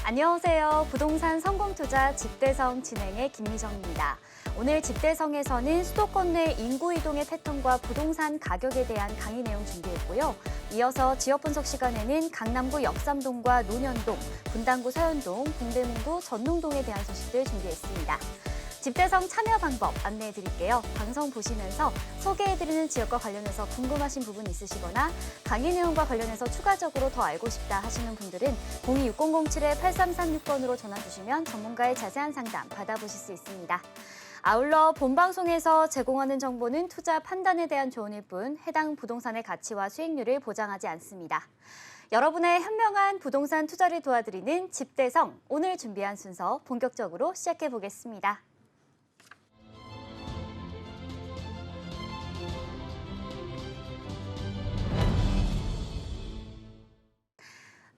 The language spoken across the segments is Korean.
안녕하세요. 부동산 성공투자 집대성 진행의 김미정입니다. 오늘 집대성에서는 수도권 내 인구 이동의 패턴과 부동산 가격에 대한 강의 내용 준비했고요. 이어서 지역 분석 시간에는 강남구 역삼동과 논현동, 분당구 서현동, 동대문구 전농동에 대한 소식들 준비했습니다. 집대성 참여 방법 안내해 드릴게요. 방송 보시면서 소개해드리는 지역과 관련해서 궁금하신 부분 있으시거나 강의 내용과 관련해서 추가적으로 더 알고 싶다 하시는 분들은 026007-8336번으로 전화 주시면 전문가의 자세한 상담 받아보실 수 있습니다. 아울러 본방송에서 제공하는 정보는 투자 판단에 대한 조언일 뿐 해당 부동산의 가치와 수익률을 보장하지 않습니다. 여러분의 현명한 부동산 투자를 도와드리는 집대성, 오늘 준비한 순서 본격적으로 시작해 보겠습니다.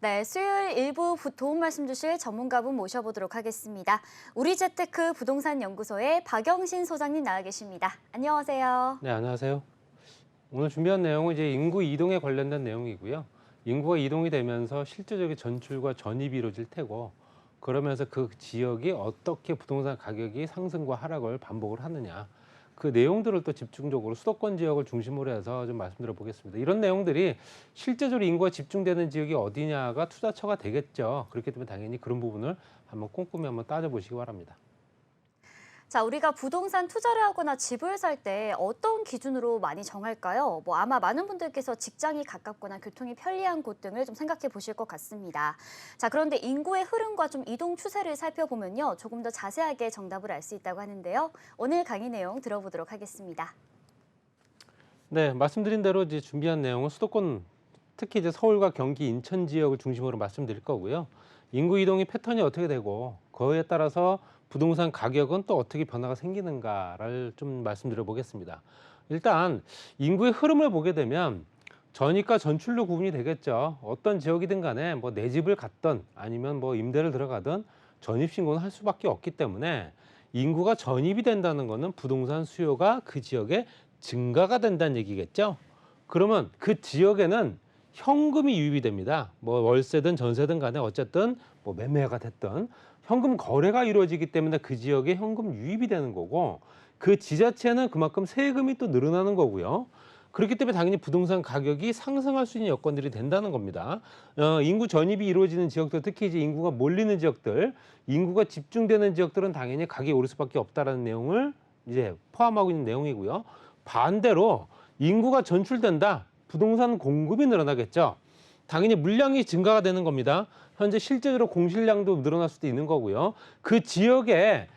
네, 수요일 일부 도움 말씀 주실 전문가분 모셔보도록 하겠습니다. 우리재테크 부동산연구소의 박영신 소장님 나와 계십니다. 안녕하세요. 네, 안녕하세요. 오늘 준비한 내용은 이제 인구 이동에 관련된 내용이고요. 인구가 이동이 되면서 실질적인 전출과 전입이 이루어질 테고, 그러면서 그 지역이 어떻게 부동산 가격이 상승과 하락을 반복을 하느냐, 그 내용들을 또 집중적으로 수도권 지역을 중심으로 해서 좀 말씀드려 보겠습니다. 이런 내용들이 실제적으로 인구가 집중되는 지역이 어디냐가 투자처가 되겠죠. 그렇기 때문에 당연히 그런 부분을 한번 꼼꼼히 한번 따져보시기 바랍니다. 자, 우리가 부동산 투자를 하거나 집을 살 때 어떤 기준으로 많이 정할까요? 아마 많은 분들께서 직장이 가깝거나 교통이 편리한 곳 등을 좀 생각해 보실 것 같습니다. 자, 그런데 인구의 흐름과 좀 이동 추세를 살펴보면요. 조금 더 자세하게 정답을 알 수 있다고 하는데요. 오늘 강의 내용 들어보도록 하겠습니다. 네, 말씀드린 대로 이제 준비한 내용은 수도권, 특히 이제 서울과 경기, 인천 지역을 중심으로 말씀드릴 거고요. 인구 이동의 패턴이 어떻게 되고 그거에 따라서 부동산 가격은 또 어떻게 변화가 생기는가를 좀 말씀드려 보겠습니다. 일단 인구의 흐름을 보게 되면 전입과 전출로 구분이 되겠죠. 어떤 지역이든 간에 내 집을 갔든 아니면 임대를 들어가든 전입 신고는 할 수밖에 없기 때문에 인구가 전입이 된다는 거는 부동산 수요가 그 지역에 증가가 된다는 얘기겠죠. 그러면 그 지역에는 현금이 유입이 됩니다. 월세든 전세든 간에 어쨌든 매매가 됐든 현금 거래가 이루어지기 때문에 그 지역에 현금 유입이 되는 거고, 그 지자체는 그만큼 세금이 또 늘어나는 거고요. 그렇기 때문에 당연히 부동산 가격이 상승할 수 있는 여건들이 된다는 겁니다. 인구 전입이 이루어지는 지역들, 특히 이제 인구가 몰리는 지역들, 인구가 집중되는 지역들은 당연히 가격이 오를 수밖에 없다라는 내용을 이제 포함하고 있는 내용이고요. 반대로 인구가 전출된다, 부동산 공급이 늘어나겠죠. 당연히 물량이 증가가 되는 겁니다. 현재 실제로 공실량도 늘어날 수도 있는 거고요. 그 지역에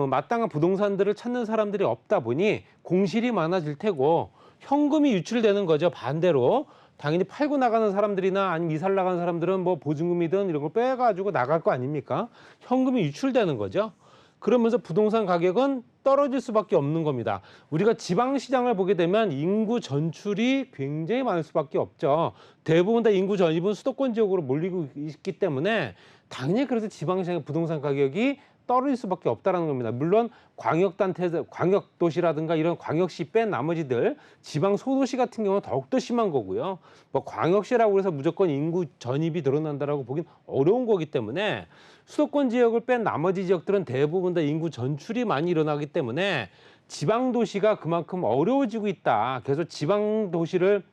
마땅한 부동산들을 찾는 사람들이 없다 보니 공실이 많아질 테고 현금이 유출되는 거죠. 반대로 당연히 팔고 나가는 사람들이나 아니면 이사를 나가는 사람들은 보증금이든 이런 걸 빼가지고 나갈 거 아닙니까? 현금이 유출되는 거죠. 그러면서 부동산 가격은 떨어질 수밖에 없는 겁니다. 우리가 지방시장을 보게 되면 인구 전출이 굉장히 많을 수밖에 없죠. 대부분 다 인구 전입은 수도권 지역으로 몰리고 있기 때문에 당연히 그래서 지방시장의 부동산 가격이 떨어질 수밖에 없다는 겁니다. 물론 광역도시라든가 이런 광역시 뺀 나머지들 지방 소도시 같은 경우는 더욱더 심한 거고요. 광역시라고 해서 무조건 인구 전입이 늘어난다라고 보긴 어려운 거기 때문에 수도권 지역을 뺀 나머지 지역들은 대부분 다 인구 전출이 많이 일어나기 때문에 지방 도시가 그만큼 어려워지고 있다. 그래서 지방 도시를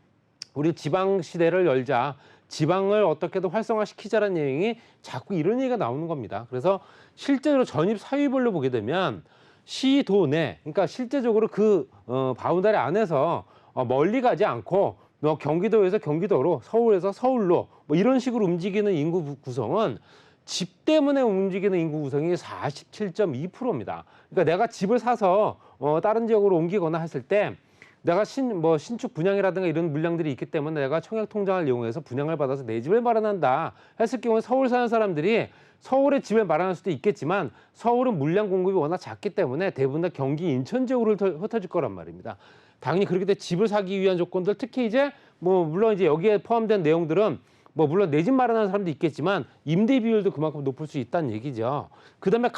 우리 지방 시대를 열자, 지방을 어떻게든 활성화시키자라는 내용이 자꾸 이런 얘기가 나오는 겁니다. 그래서 실제로 전입 사유별로 보게 되면 시, 도 내, 그러니까 실제적으로 그 바운다리 안에서 멀리 가지 않고 경기도에서 경기도로, 서울에서 서울로 이런 식으로 움직이는 인구 구성은 집 때문에 움직이는 인구 구성이 47.2%입니다. 그러니까 내가 집을 사서 다른 지역으로 옮기거나 했을 때 내가 신축 분양이라든가 이런 물량들이 있기 때문에 내가 청약 통장을 이용해서 분양을 받아서 내 집을 마련한다 했을 경우에 서울 사는 사람들이 서울에 집을 마련할 수도 있겠지만 서울은 물량 공급이 워낙 작기 때문에 대부분 다 경기, 인천 지역으로 흩어질 거란 말입니다. 당연히 그렇게 돼 집을 사기 위한 조건들, 특히 이제 물론 이제 여기에 포함된 내용들은 물론 내 집 마련하는 사람도 있겠지만 임대 비율도 그만큼 높을 수 있다는 얘기죠. 그다음에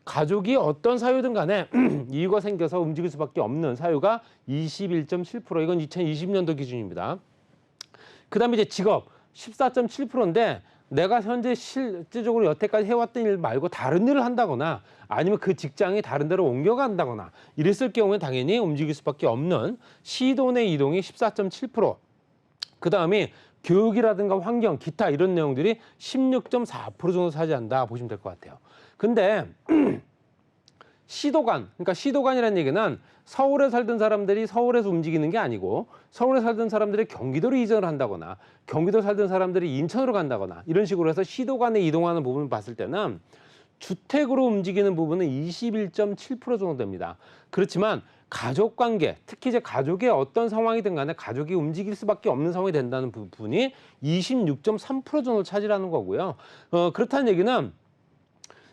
가족이 어떤 사유든 간에 이유가 생겨서 움직일 수밖에 없는 사유가 21.7%, 이건 2020년도 기준입니다. 그다음에 이제 직업 14.7%인데 내가 현재 실질적으로 여태까지 해왔던 일 말고 다른 일을 한다거나 아니면 그 직장이 다른 데로 옮겨간다거나 이랬을 경우에 당연히 움직일 수밖에 없는 시도 내 이동이 14.7%, 그 다음에 교육이라든가 환경, 기타 이런 내용들이 16.4% 정도 차지한다 보시면 될 것 같아요. 근데 시도간, 그러니까 시도간이라는 얘기는 서울에 살던 사람들이 서울에서 움직이는 게 아니고 서울에 살던 사람들이 경기도로 이전을 한다거나 경기도 살던 사람들이 인천으로 간다거나 이런 식으로 해서 시도간에 이동하는 부분을 봤을 때는 주택으로 움직이는 부분은 21.7% 정도 됩니다. 그렇지만 가족관계, 특히 이제 가족의 어떤 상황이든 간에 가족이 움직일 수밖에 없는 상황이 된다는 부분이 26.3% 정도 차지하는 거고요. 그렇다는 얘기는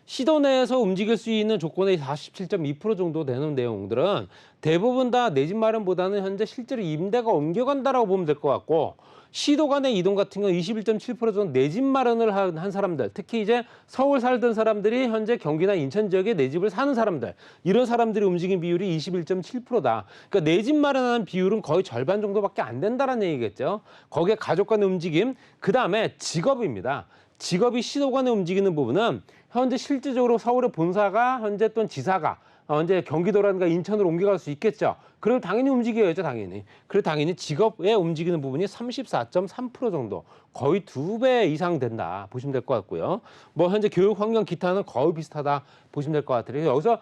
시도 내에서 움직일 수 있는 조건의 47.2% 정도 되는 내용들은 대부분 다 내 집 마련보다는 현재 실제로 임대가 옮겨간다라고 보면 될 것 같고, 시도 간의 이동 같은 경우 21.7% 정도 내 집 마련을 한 사람들, 특히 이제 서울 살던 사람들이 현재 경기나 인천 지역에 내 집을 사는 사람들, 이런 사람들이 움직인 비율이 21.7%다. 그러니까 내 집 마련하는 비율은 거의 절반 정도밖에 안 된다는 얘기겠죠. 거기에 가족 간의 움직임, 그 다음에 직업입니다. 직업이 시도 간에 움직이는 부분은 현재 실질적으로 서울의 본사가 현재 또는 지사가 현재 경기도라든가 인천으로 옮겨갈 수 있겠죠. 그럼 당연히 움직여야죠, 당연히. 그리고 당연히 직업에 움직이는 부분이 34.3% 정도, 거의 2배 이상 된다 보시면 될 것 같고요. 뭐 현재 교육 환경 기타는 거의 비슷하다 보시면 될 것 같아요. 여기서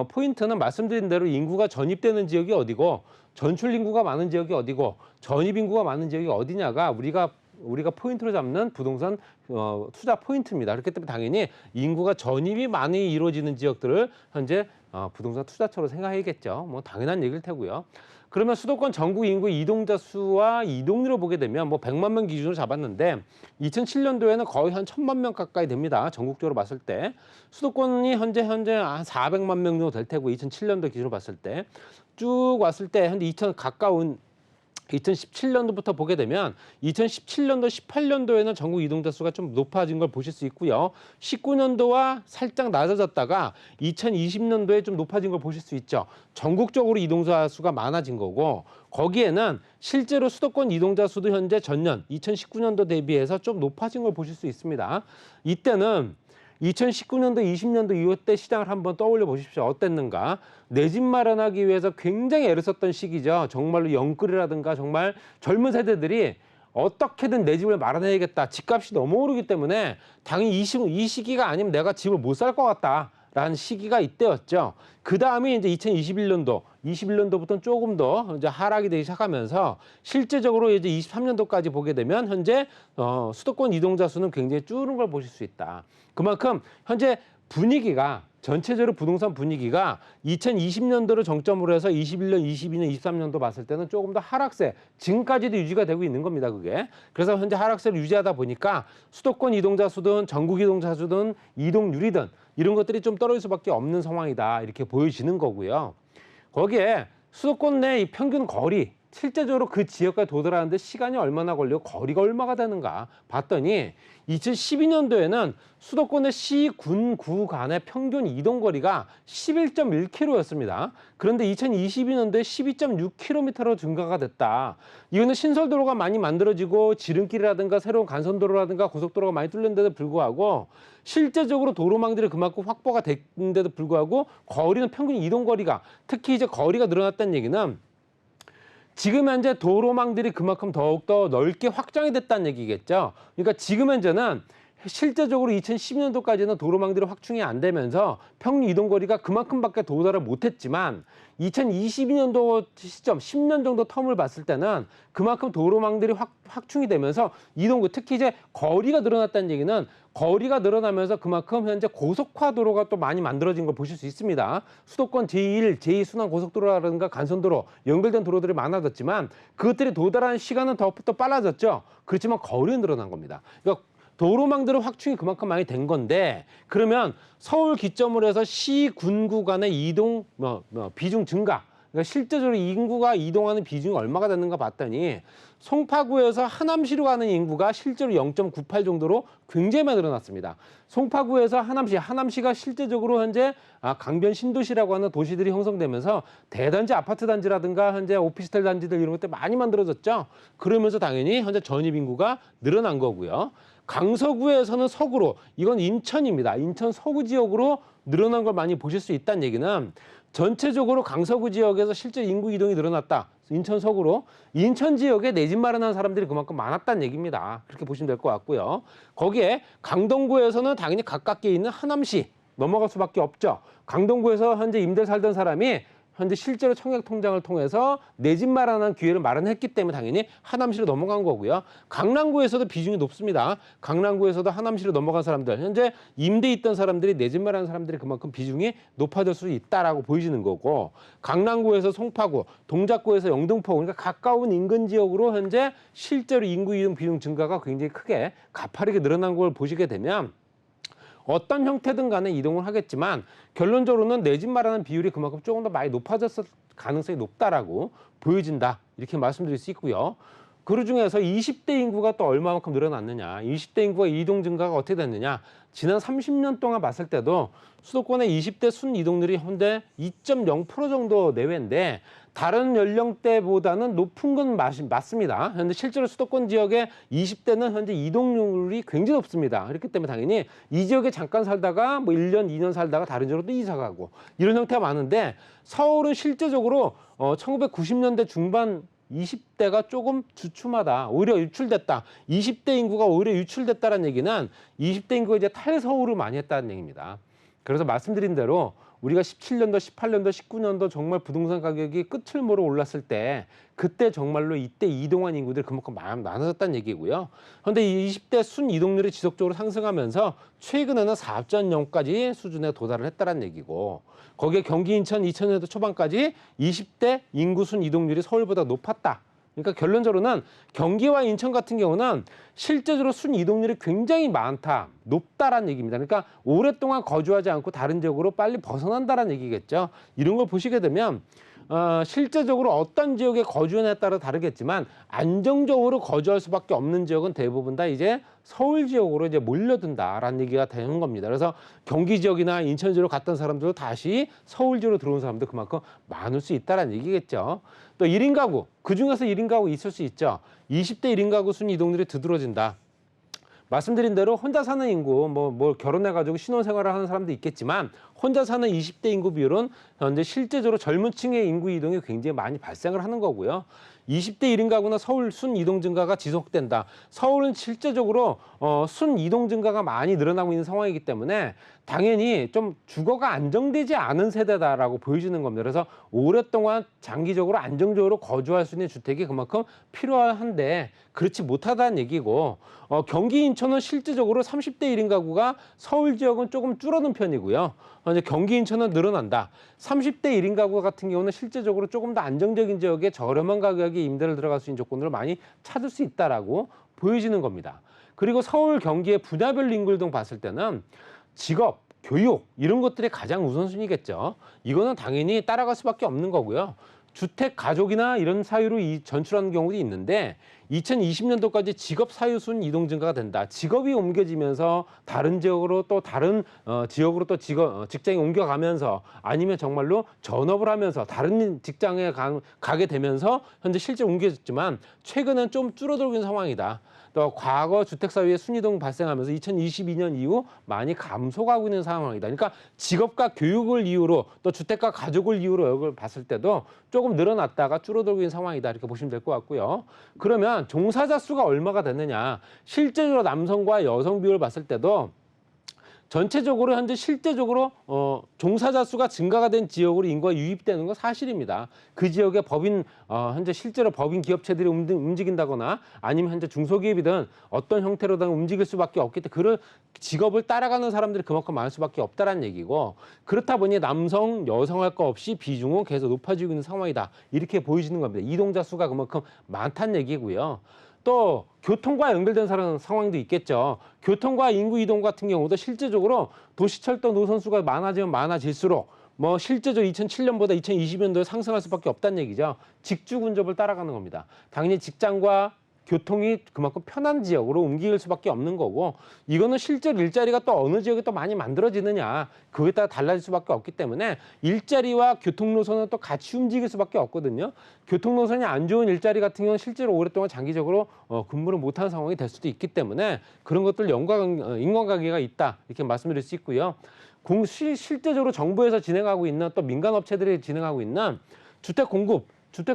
포인트는 말씀드린 대로 인구가 전입되는 지역이 어디고 전출 인구가 많은 지역이 어디고 전입 인구가 많은 지역이 어디냐가 우리가 포인트로 잡는 부동산 투자 포인트입니다. 그렇기 때문에 당연히 인구가 전입이 많이 이루어지는 지역들을 현재 부동산 투자처로 생각해야겠죠. 뭐 당연한 얘기일 테고요. 그러면 수도권 전국 인구 이동자 수와 이동률을 보게 되면 뭐 100만 명 기준으로 잡았는데 2007년도에는 거의 한 1000만 명 가까이 됩니다. 전국적으로 봤을 때. 수도권이 현재 한 400만 명 정도 될 테고 2007년도 기준으로 봤을 때 쭉 왔을 때 현재 2000 가까운 2017년도부터 보게 되면 2017년도, 18년도에는 전국 이동자 수가 좀 높아진 걸 보실 수 있고요. 19년도와 살짝 낮아졌다가 2020년도에 좀 높아진 걸 보실 수 있죠. 전국적으로 이동자 수가 많아진 거고, 거기에는 실제로 수도권 이동자 수도 현재 전년 2019년도 대비해서 좀 높아진 걸 보실 수 있습니다. 이때는 2019년도, 20년도 이때 시장을 한번 떠올려 보십시오. 어땠는가? 내 집 마련하기 위해서 굉장히 애를 썼던 시기죠. 정말로 영끌이라든가 정말 젊은 세대들이 어떻게든 내 집을 마련해야겠다. 집값이 너무 오르기 때문에 당연히 이 시기가 아니면 내가 집을 못 살 것 같다라는 시기가 이때였죠. 그 다음에 이제 21년도부터는 조금 더 이제 하락이 되기 시작하면서 실제적으로 이제 23년도까지 보게 되면 현재 수도권 이동자 수는 굉장히 줄은 걸 보실 수 있다. 그만큼 현재 분위기가 전체적으로 부동산 분위기가 2020년도를 정점으로 해서 21년, 22년, 23년도 봤을 때는 조금 더 하락세, 지금까지도 유지가 되고 있는 겁니다, 그게. 그래서 현재 하락세를 유지하다 보니까 수도권 이동자 수든 전국 이동자 수든 이동률이든 이런 것들이 좀 떨어질 수밖에 없는 상황이다, 이렇게 보여지는 거고요. 거기에 수도권 내 이 평균 거리, 실제적으로 그 지역까지 도달하는데 시간이 얼마나 걸리고 거리가 얼마가 되는가 봤더니 2012년도에는 수도권의 시, 군, 구 간의 평균 이동거리가 11.1km였습니다. 그런데 2022년도에 12.6km로 증가가 됐다. 이거는 신설도로가 많이 만들어지고 지름길이라든가 새로운 간선도로라든가 고속도로가 많이 뚫렸는데도 불구하고 실제적으로 도로망들이 그만큼 확보가 됐는데도 불구하고 거리는 평균 이동거리가, 특히 이제 거리가 늘어났다는 얘기는 지금 현재 도로망들이 그만큼 더욱더 넓게 확장이 됐다는 얘기겠죠. 그러니까 지금 현재는 실제적으로 2012년도까지는 도로망들이 확충이 안 되면서 평균 이동거리가 그만큼밖에 도달을 못했지만 2022년도 시점 10년 정도 텀을 봤을 때는 그만큼 도로망들이 확충이 되면서 이동거, 특히 이제 거리가 늘어났다는 얘기는 거리가 늘어나면서 그만큼 현재 고속화 도로가 또 많이 만들어진 걸 보실 수 있습니다. 수도권 제1, 제2순환 고속도로라든가 간선도로 연결된 도로들이 많아졌지만 그것들이 도달하는 시간은 더 빨라졌죠. 그렇지만 거리는 늘어난 겁니다. 그러니까 도로망들은 확충이 그만큼 많이 된 건데, 그러면 서울 기점으로 해서 시, 군구 간의 이동 비중 증가, 그러니까 실제적으로 인구가 이동하는 비중이 얼마가 되는가 봤더니 송파구에서 하남시로 가는 인구가 실제로 0.98 정도로 굉장히 많이 늘어났습니다. 송파구에서 하남시가 실제적으로 현재 강변 신도시라고 하는 도시들이 형성되면서 대단지 아파트 단지라든가 현재 오피스텔 단지들 이런 것들 많이 만들어졌죠. 그러면서 당연히 현재 전입 인구가 늘어난 거고요. 강서구에서는 서구로, 이건 인천입니다. 인천 서구 지역으로 늘어난 걸 많이 보실 수 있다는 얘기는 전체적으로 강서구 지역에서 실제 인구 이동이 늘어났다. 인천 서구로. 인천 지역에 내 집 마련한 사람들이 그만큼 많았다는 얘기입니다. 그렇게 보시면 될 것 같고요. 거기에 강동구에서는 당연히 가깝게 있는 하남시 넘어갈 수밖에 없죠. 강동구에서 현재 임대 살던 사람이 현재 실제로 청약 통장을 통해서 내 집 마련하는 기회를 마련했기 때문에 당연히 하남시로 넘어간 거고요. 강남구에서도 비중이 높습니다. 강남구에서도 하남시로 넘어간 사람들, 현재 임대 있던 사람들이 내 집 마련하는 사람들이 그만큼 비중이 높아질 수 있다라고 보여지는 거고, 강남구에서 송파구, 동작구에서 영등포, 그러니까 가까운 인근 지역으로 현재 실제로 인구 이동 비중 증가가 굉장히 크게 가파르게 늘어난 걸 보시게 되면 어떤 형태든 간에 이동을 하겠지만 결론적으로는 내 집 마련하는 비율이 그만큼 조금 더 많이 높아졌을 가능성이 높다라고 보여진다. 이렇게 말씀드릴 수 있고요. 그 중에서 20대 인구가 또 얼마만큼 늘어났느냐, 20대 인구가 이동 증가가 어떻게 됐느냐, 지난 30년 동안 봤을 때도 수도권의 20대 순 이동률이 현재 2.0% 정도 내외인데 다른 연령대보다는 높은 건 맞습니다. 현재 실제로 수도권 지역의 20대는 현재 이동률이 굉장히 높습니다. 그렇기 때문에 당연히 이 지역에 잠깐 살다가 뭐 1년, 2년 살다가 다른 지역으로 또 이사 가고 이런 형태가 많은데, 서울은 실제적으로 1990년대 중반 20대가 조금 주춤하다, 오히려 유출됐다. 20대 인구가 오히려 유출됐다는 얘기는 20대 인구가 이제 탈서울을 많이 했다는 얘기입니다. 그래서 말씀드린 대로 우리가 17년도, 18년도, 19년도 정말 부동산 가격이 끝을 모르 올랐을 때 그때 정말로 이때 이동한 인구들이 그만큼 많아졌다는 얘기고요. 그런데 20대 순 이동률이 지속적으로 상승하면서 최근에는 4.0까지 수준에 도달을 했다는 얘기고, 거기에 경기 인천 2000년대 초반까지 20대 인구 순 이동률이 서울보다 높았다. 그러니까 결론적으로는 경기와 인천 같은 경우는 실제적으로 순 이동률이 굉장히 많다, 높다라는 얘기입니다. 그러니까 오랫동안 거주하지 않고 다른 지역으로 빨리 벗어난다라는 얘기겠죠. 이런 걸 보시게 되면 실제적으로 어떤 지역에 거주하냐에 따라 다르겠지만 안정적으로 거주할 수밖에 없는 지역은 대부분 다 이제 서울 지역으로 이제 몰려든다라는 얘기가 되는 겁니다. 그래서 경기 지역이나 인천 지역으로 갔던 사람들도 다시 서울 지역으로 들어온 사람도 그만큼 많을 수 있다라는 얘기겠죠. 또 1인 가구, 그중에서 1인 가구 있을 수 있죠. 20대 1인 가구 순 이동률이 두드러진다. 말씀드린 대로 혼자 사는 인구, 뭐 결혼해가지고 신혼생활을 하는 사람도 있겠지만 혼자 사는 20대 인구 비율은 현재 실제적으로 젊은 층의 인구 이동이 굉장히 많이 발생을 하는 거고요. 20대 1인 가구나 서울 순 이동 증가가 지속된다. 서울은 실제적으로 순 이동 증가가 많이 늘어나고 있는 상황이기 때문에 당연히 좀 주거가 안정되지 않은 세대다라고 보여지는 겁니다. 그래서 오랫동안 장기적으로 안정적으로 거주할 수 있는 주택이 그만큼 필요한데 그렇지 못하다는 얘기고, 경기 인천은 실제적으로 30대 1인 가구가 서울 지역은 조금 줄어든 편이고요. 이제 경기 인천은 늘어난다. 30대 1인 가구 같은 경우는 실제적으로 조금 더 안정적인 지역에 저렴한 가격에 임대를 들어갈 수 있는 조건들을 많이 찾을 수 있다라고 보여지는 겁니다. 그리고 서울, 경기의 분야별 인구 등 봤을 때는 직업, 교육 이런 것들이 가장 우선순위겠죠. 이거는 당연히 따라갈 수밖에 없는 거고요. 주택, 가족이나 이런 사유로 전출하는 경우도 있는데 2020년도까지 직업 사유순 이동 증가가 된다. 직업이 옮겨지면서 다른 지역으로 또 다른 지역으로 또 직장이 옮겨가면서 아니면 정말로 전업을 하면서 다른 직장에 가게 되면서 현재 실제 옮겨졌지만 최근엔 좀 줄어들고 있는 상황이다. 또 과거 주택 사유의 순이동 발생하면서 2022년 이후 많이 감소하고 있는 상황이다. 그러니까 직업과 교육을 이유로 또 주택과 가족을 이유로 이걸 봤을 때도 조금 늘어났다가 줄어들고 있는 상황이다. 이렇게 보시면 될 것 같고요. 그러면 종사자 수가 얼마가 됐느냐? 실제적으로 남성과 여성 비율을 봤을 때도 전체적으로 현재 실제적으로 종사자 수가 증가가 된 지역으로 인구가 유입되는 건 사실입니다. 그 지역에 법인 현재 실제로 법인 기업체들이 움직인다거나 아니면 현재 중소기업이든 어떤 형태로든 움직일 수밖에 없기 때문에 그런 직업을 따라가는 사람들이 그만큼 많을 수밖에 없다라는 얘기고, 그렇다 보니 남성, 여성 할 거 없이 비중은 계속 높아지고 있는 상황이다. 이렇게 보여지는 겁니다. 이동자 수가 그만큼 많다는 얘기고요. 또 교통과 연결된 상황도 있겠죠. 교통과 인구 이동 같은 경우도 실제적으로 도시철도 노선 수가 많아지면 많아질수록 뭐 실제적으로 2007년보다 2020년도에 상승할 수밖에 없다는 얘기죠. 직주 근접을 따라가는 겁니다. 당연히 직장과 교통이 그만큼 편한 지역으로 옮길 수밖에 없는 거고, 이거는 실제로 일자리가 또 어느 지역에 또 많이 만들어지느냐, 그거에 따라 달라질 수밖에 없기 때문에 일자리와 교통 노선은 또 같이 움직일 수밖에 없거든요. 교통 노선이 안 좋은 일자리 같은 경우는 실제로 오랫동안 장기적으로 근무를 못하는 상황이 될 수도 있기 때문에 그런 것들 인과관계가 있다, 이렇게 말씀드릴 수 있고요. 실제적으로 정부에서 진행하고 있는, 또 민간 업체들이 진행하고 있는 주택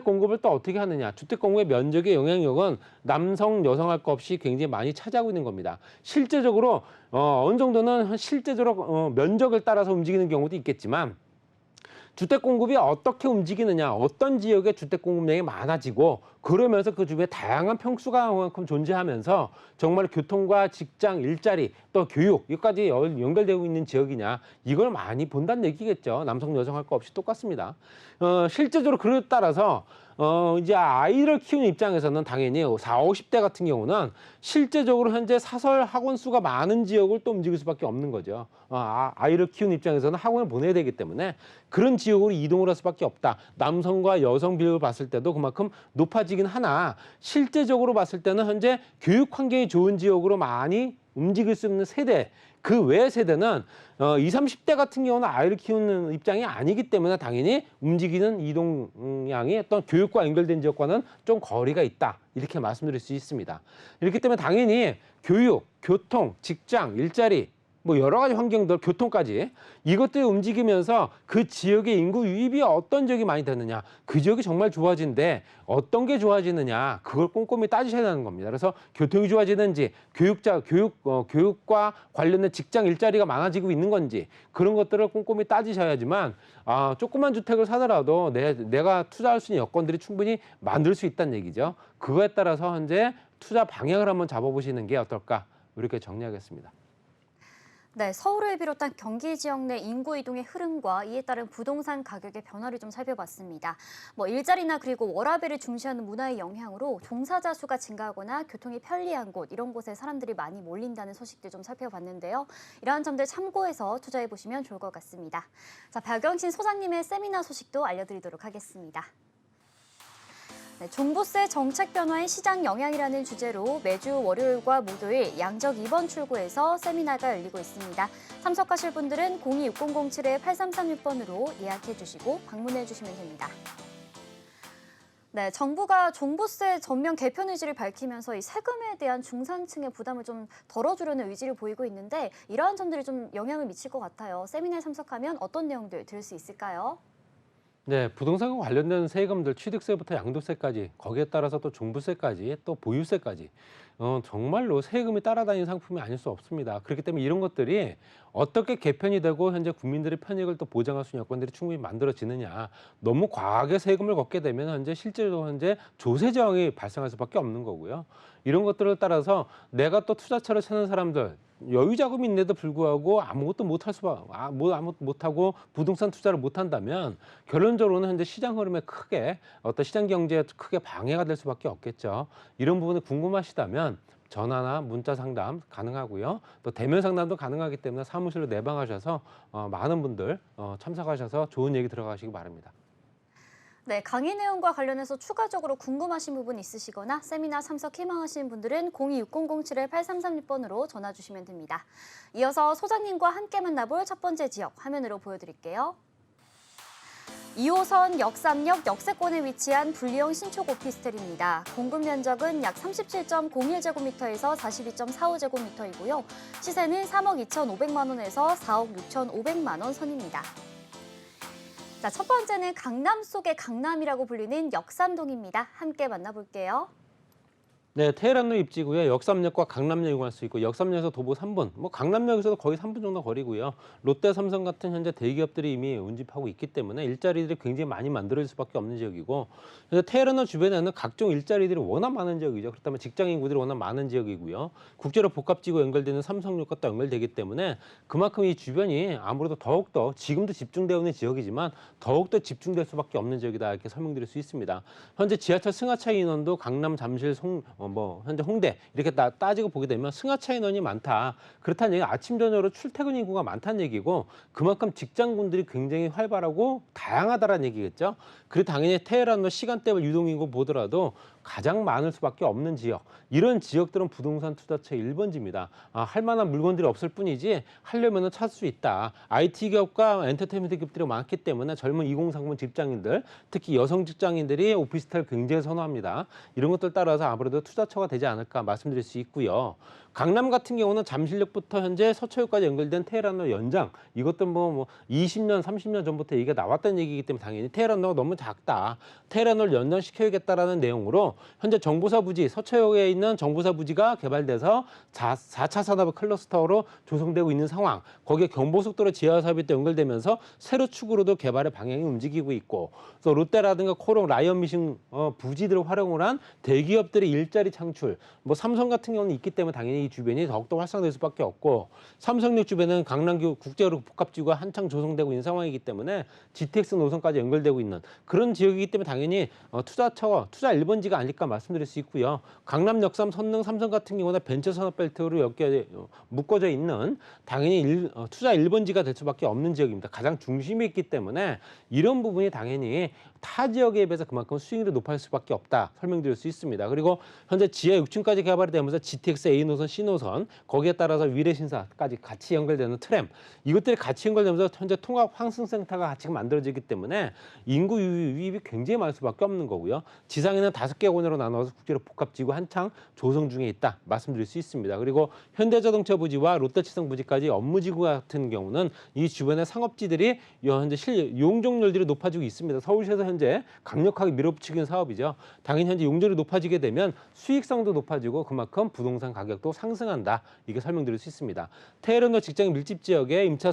공급을 또 어떻게 하느냐. 주택 공급의 면적의 영향력은 남성, 여성 할 것 없이 굉장히 많이 차지하고 있는 겁니다. 실제적으로 어느 정도는 실제적으로 면적을 따라서 움직이는 경우도 있겠지만, 주택 공급이 어떻게 움직이느냐, 어떤 지역에 주택 공급량이 많아지고 그러면서 그 주변에 다양한 평수가 그만큼 존재하면서 정말 교통과 직장, 일자리, 또 교육, 여기까지 연결되고 있는 지역이냐, 이걸 많이 본다는 얘기겠죠. 남성, 여성 할 거 없이 똑같습니다. 실제적으로 그에 따라서 이제 아이를 키우는 입장에서는 당연히 40, 50대 같은 경우는 실제적으로 현재 사설 학원 수가 많은 지역을 또 움직일 수밖에 없는 거죠. 아이를 키우는 입장에서는 학원을 보내야 되기 때문에 그런 지역으로 이동을 할 수밖에 없다. 남성과 여성 비율을 봤을 때도 그만큼 높아지긴 하나, 실제적으로 봤을 때는 현재 교육 환경이 좋은 지역으로 많이 움직일 수 있는 세대, 그 외 세대는 20, 30대 같은 경우는 아이를 키우는 입장이 아니기 때문에 당연히 움직이는 이동량이 어떤 교육과 연결된 지역과는 좀 거리가 있다, 이렇게 말씀드릴 수 있습니다. 이렇기 때문에 당연히 교육, 교통, 직장, 일자리, 뭐 여러 가지 환경들, 교통까지 이것들이 움직이면서 그 지역의 인구 유입이 어떤 지역이 많이 되느냐, 그 지역이 정말 좋아진데 어떤 게 좋아지느냐, 그걸 꼼꼼히 따지셔야 하는 겁니다. 그래서 교통이 좋아지는지, 교육과 관련된 직장, 일자리가 많아지고 있는 건지, 그런 것들을 꼼꼼히 따지셔야지만 조그만 주택을 사더라도 내가 투자할 수 있는 여건들이 충분히 만들 수 있다는 얘기죠. 그거에 따라서 현재 투자 방향을 한번 잡아보시는 게 어떨까, 이렇게 정리하겠습니다. 네, 서울을 비롯한 경기 지역 내 인구 이동의 흐름과 이에 따른 부동산 가격의 변화를 좀 살펴봤습니다. 일자리나 그리고 워라밸을 중시하는 문화의 영향으로 종사자 수가 증가하거나 교통이 편리한 곳, 이런 곳에 사람들이 많이 몰린다는 소식들 좀 살펴봤는데요. 이러한 점들 참고해서 투자해 보시면 좋을 것 같습니다. 자, 박영신 소장님의 세미나 소식도 알려드리도록 하겠습니다. 네, 종부세 정책 변화의 시장 영향이라는 주제로 매주 월요일과 목요일 양적 2번 출구에서 세미나가 열리고 있습니다. 참석하실 분들은 026007-8336번으로 예약해 주시고 방문해 주시면 됩니다. 네, 정부가 종부세 전면 개편 의지를 밝히면서 이 세금에 대한 중산층의 부담을 좀 덜어주려는 의지를 보이고 있는데, 이러한 점들이 좀 영향을 미칠 것 같아요. 세미나에 참석하면 어떤 내용들 들을 수 있을까요? 네, 부동산과 관련된 세금들, 취득세부터 양도세까지, 거기에 따라서 또 종부세까지, 또 보유세까지, 정말로 세금이 따라다니는 상품이 아닐 수 없습니다. 그렇기 때문에 이런 것들이 어떻게 개편이 되고 현재 국민들의 편익을 또 보장할 수 있는 여건들이 충분히 만들어지느냐, 너무 과하게 세금을 걷게 되면 실제로 조세 저항이 발생할 수밖에 없는 거고요. 이런 것들을 따라서 내가 또 투자처를 찾는 사람들, 여유 자금이 있는데도 불구하고 아무것도 못하고 부동산 투자를 못한다면 결론적으로는 현재 시장 흐름에 크게, 어떤 시장 경제에 크게 방해가 될 수밖에 없겠죠. 이런 부분이 궁금하시다면 전화나 문자 상담 가능하고요. 또 대면 상담도 가능하기 때문에 사무실로 내방하셔서 많은 분들 참석하셔서 좋은 얘기 들어가시기 바랍니다. 네, 강의 내용과 관련해서 추가적으로 궁금하신 부분 있으시거나 세미나 참석 희망하시는 분들은 026007-8336번으로 전화 주시면 됩니다. 이어서 소장님과 함께 만나볼 첫 번째 지역 화면으로 보여드릴게요. 2호선 역삼역 역세권에 위치한 분리형 신축 오피스텔입니다. 공급 면적은 약 37.01제곱미터에서 42.45제곱미터이고요. 시세는 3억 2,500만 원에서 4억 6,500만 원 선입니다. 자, 첫 번째는 강남 속의 강남이라고 불리는 역삼동입니다. 함께 만나볼게요. 네, 테헤란로 입지고요. 역삼역과 강남역 이용할 수 있고, 역삼역에서 도보 3분, 강남역에서도 거의 3분 정도 거리고요. 롯데, 삼성 같은 현재 대기업들이 이미 운집하고 있기 때문에 일자리들이 굉장히 많이 만들어질 수밖에 없는 지역이고, 테헤란로 주변에는 각종 일자리들이 워낙 많은 지역이죠. 그렇다면 직장 인구들이 워낙 많은 지역이고요. 국제로 복합지구 연결되는 삼성역과 또 연결되기 때문에 그만큼 이 주변이 아무래도 더욱더, 지금도 집중되어 있는 지역이지만 더욱더 집중될 수밖에 없는 지역이다, 이렇게 설명드릴 수 있습니다. 현재 지하철 승하차 인원도 강남, 잠실, 뭐 현재 홍대 이렇게 따지고 보게 되면 승하차 인원이 많다. 그렇다는 얘기가 아침 저녁으로 출퇴근 인구가 많다는 얘기고 그만큼 직장군들이 굉장히 활발하고 다양하다라는 얘기겠죠. 그리고 당연히 테헤란로 시간대별 유동 인구 보더라도 가장 많을 수밖에 없는 지역. 이런 지역들은 부동산 투자처 1번지입니다. 할 만한 물건들이 없을 뿐이지 하려면은 찾을 수 있다. IT 기업과 엔터테인먼트 기업들이 많기 때문에 젊은 2030 직장인들, 특히 여성 직장인들이 오피스텔 굉장히 선호합니다. 이런 것들 따라서 아무래도 투자처가 되지 않을까 말씀드릴 수 있고요. 강남 같은 경우는 잠실역부터 현재 서초역까지 연결된 테헤란로 연장. 이것도 뭐 20년, 30년 전부터 얘기가 나왔던 얘기이기 때문에 당연히 테헤란로가 너무 작다. 테헤란로를 연장시켜야겠다라는 내용으로 현재 정보사 부지, 서초역에 있는 정보사 부지가 개발돼서 4차 산업 클러스터로 조성되고 있는 상황. 거기에 경부속도로 지하 사업이 또 연결되면서 세로 축으로도 개발의 방향이 움직이고 있고, 또 롯데라든가 코롱, 라이언미싱 부지들을 활용을 한 대기업들의 일자리 창출. 뭐 삼성 같은 경우는 있기 때문에 당연히 이 주변이 더욱더 활성화될 수밖에 없고, 삼성역 주변은 강남구 국제도로 복합지구가 한창 조성되고 있는 상황이기 때문에 GTX 노선까지 연결되고 있는 그런 지역이기 때문에 당연히 투자 1번지가 아닐까 말씀드릴 수 있고요. 강남 역삼 선릉 삼성 같은 경우는 벤처 산업 벨트로 묶어져 있는 당연히 투자 1번지가 될 수밖에 없는 지역입니다. 가장 중심에 있기 때문에 이런 부분이 당연히 타 지역에 비해서 그만큼 수익률이 높아질 수밖에 없다 설명드릴 수 있습니다. 그리고 현재 지하 6층까지 개발이 되면서 GTX A 노선, C 노선, 거기에 따라서 위례신사까지 같이 연결되는 트램, 이것들이 같이 연결되면서 현재 통합 환승센터가 같이 만들어지기 때문에 인구 유입이 굉장히 많을 수밖에 없는 거고요. 지상에는 5개 권으로 나눠서 국제로 복합지구 한창 조성 중에 있다 말씀드릴 수 있습니다. 그리고 현대자동차 부지와 롯데치성 부지까지 업무지구 같은 경우는 이 주변의 상업지들이 현재 용적률들이 높아지고 있습니다. 서울시에서 현재 강력하게 밀어붙이는 사업이죠. 당연히 현재 용적률이 높아지게 되면 수익성도 높아지고 그만큼 부동산 가격도 상승한다. 이게 설명드릴 수 있습니다. 테헤란로 직장 밀집 지역의 임차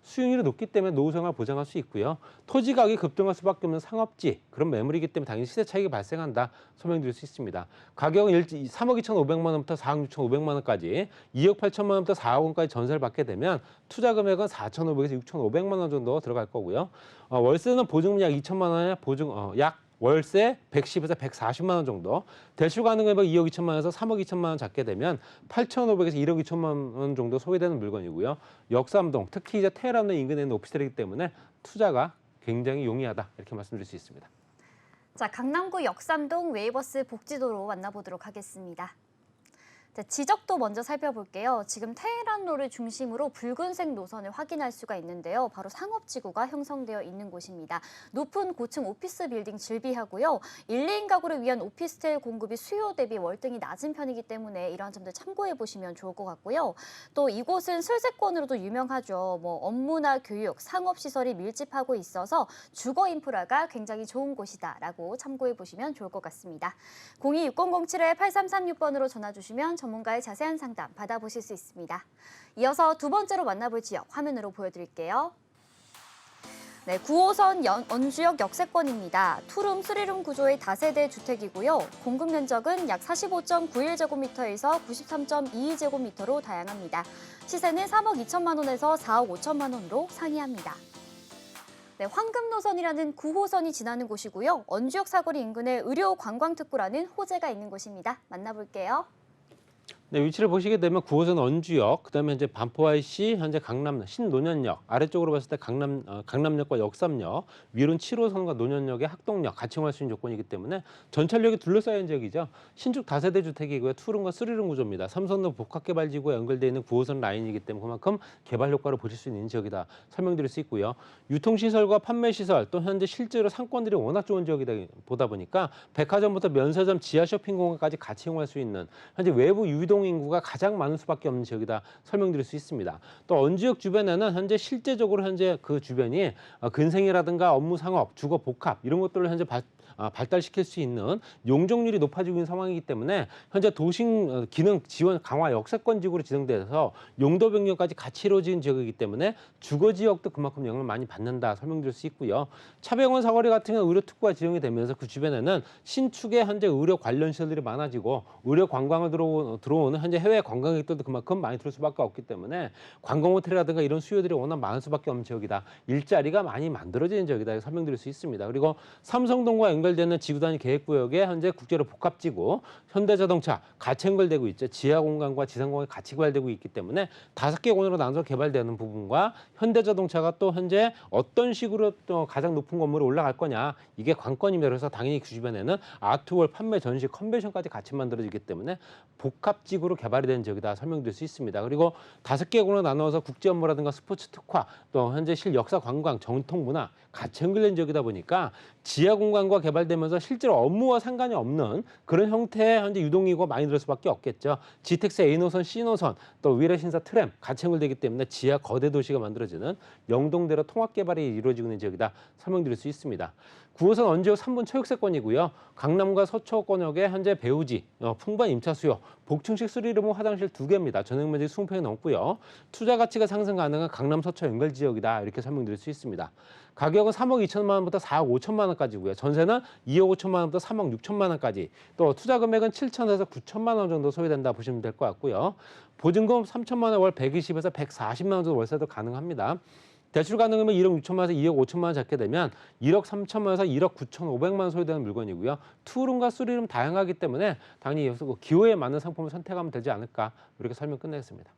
수익률이 높기 때문에 노후 생활 보장할 수 있고요. 토지 가격이 급등할 수밖에 없는 상업지, 그런 매물이기 때문에 당연히 시세 차익이 발생한다 설명드릴 수 있습니다. 가격은 3억 2,500만 원부터 4억 6,500만 원까지, 2억 8천만 원부터 4억 원까지 전세를 받게 되면 투자 금액은 4,500에서 6,500만 원 정도 들어갈 거고요. 월세는 보증금 약 2천만 원에 약 월세 110에서 140만 원 정도, 대출 가능 금액 2억 2천만 원에서 3억 2천만 원 잡게 되면 8,500에서 1억 2천만 원 정도 소비되는 물건이고요. 역삼동, 특히 이제 테헤란로 인근에 있는 오피스텔이기 때문에 투자가 굉장히 용이하다 이렇게 말씀드릴 수 있습니다. 자, 강남구 역삼동 웨이버스 복지도로 만나보도록 하겠습니다. 자, 지적도 먼저 살펴볼게요. 지금 테헤란로를 중심으로 붉은색 노선을 확인할 수가 있는데요. 바로 상업지구가 형성되어 있는 곳입니다. 높은 고층 오피스 빌딩 즐비하고요. 1, 2인 가구를 위한 오피스텔 공급이 수요 대비 월등히 낮은 편이기 때문에 이러한 점들 참고해 보시면 좋을 것 같고요. 또 이곳은 슬세권으로도 유명하죠. 뭐 업무나 교육, 상업시설이 밀집하고 있어서 주거 인프라가 굉장히 좋은 곳이다라고 참고해 보시면 좋을 것 같습니다. 026007-8336번으로 전화 주시면 전문가의 자세한 상담 받아보실 수 있습니다. 이어서 두 번째로 만나볼 지역 화면으로 보여드릴게요. 네, 9호선 언주역 역세권입니다. 투룸, 쓰리룸 구조의 다세대 주택이고요. 공급 면적은 약 45.91제곱미터에서 93.22제곱미터로 다양합니다. 시세는 3억 2천만 원에서 4억 5천만 원으로 상이합니다. 네, 황금노선이라는 9호선이 지나는 곳이고요. 언주역 사거리 인근에 의료 관광특구라는 호재가 있는 곳입니다. 만나볼게요. 네, 위치를 보시게 되면 9호선 언주역, 그다음에 현재 반포 IC, 현재 강남 신노년역, 아래쪽으로 봤을 때 강남역과 역삼역, 위로는 7호선과 노년역의 학동역 같이 이용할 수 있는 조건이기 때문에 전철역이 둘러싸인 지역이죠. 신축 다세대 주택이고요. 투룸과 쓰리룸 구조입니다. 삼성로 복합개발지구에 연결되어 있는 9호선 라인이기 때문에 그만큼 개발 효과를 보실 수 있는 지역이다 설명드릴 수 있고요. 유통시설과 판매시설, 또 현재 실제로 상권들이 워낙 좋은 지역이다 보다 보니까 백화점부터 면세점, 지하 쇼핑공간까지 같이 이용할 수 있는 현재 외부 유이동 인구가 가장 많을 수밖에 없는 지역이다 설명드릴 수 있습니다. 또 언주역 주변에는 현재 실제적으로 현재 그 주변이 근생이라든가 업무 상업, 주거 복합 이런 것들을 현재 발달시킬 수 있는 용적률이 높아지고 있는 상황이기 때문에 현재 도심 기능 지원 강화 역세권 지구로 지정돼서 용도 변경까지 같이 이루어지는 지역이기 때문에 주거 지역도 그만큼 영향을 많이 받는다 설명드릴 수 있고요. 차병원 사거리 같은 경우는 의료 특구가 지정이 되면서 그 주변에는 신축의 현재 의료 관련 시설들이 많아지고 의료 관광을 들어오는 현재 해외 관광객들도 그만큼 많이 들어올 수밖에 없기 때문에 관광 호텔이라든가 이런 수요들이 워낙 많을 수밖에 없는 지역이다. 일자리가 많이 만들어지는 지역이다 설명드릴 수 있습니다. 그리고 삼성동과 연결되는 지구 단위 계획구역에 현재 국제로 복합지구, 현대자동차 같이 연결되고 있죠. 지하 공간과 지상 공간이 같이 개발되고 있기 때문에 5개 공으로 나눠서 개발되는 부분과 현대자동차가 또 현재 어떤 식으로 또 가장 높은 건물에 올라갈 거냐, 이게 관건입니다. 그래서 당연히 그 주변에는 아트월, 판매, 전시, 컨벤션까지 같이 만들어지기 때문에 복합지구로 개발이 된 지역이다 설명드릴 수 있습니다. 그리고 5개 공으로 나눠서 국제 업무라든가 스포츠 특화, 또 현재 실역사 관광, 정통 문화 같이 연결된 지역이다 보니까 지하 공간과 개발되면서 실제로 업무와 상관이 없는 그런 형태의 현재 유동인구가 많이 늘 수밖에 없겠죠. GTX A노선, C노선, 또 위례신사 트램 같이 연결되기 때문에 지하 거대 도시가 만들어지는 영동대로 통합 개발이 이루어지고 있는 지역이다 설명드릴 수 있습니다. 9호선 원지역 3분 초역세권이고요. 강남과 서초권역에 현재 배우지, 풍부한 임차 수요, 복층식 3룸 화장실 2개입니다. 전용 면적 20평이 넘고요. 투자 가치가 상승 가능한 강남 서초 연결 지역이다 이렇게 설명드릴 수 있습니다. 가격은 3억 2천만 원부터 4억 5천만 원까지고요. 전세는 2억 5천만 원부터 3억 6천만 원까지. 또 투자 금액은 7천에서 9천만 원 정도 소요된다 보시면 될 것 같고요. 보증금 3천만 원 월 120에서 140만 원 정도 월세도 가능합니다. 대출 가능하면 1억 6천만 원에서 2억 5천만 원 잡게 되면 1억 3천만 원에서 1억 9천5백만 원 소요되는 물건이고요. 투룸과 쓰리룸 다양하기 때문에 당연히 여기서 기호에 맞는 상품을 선택하면 되지 않을까 이렇게 설명 끝내겠습니다.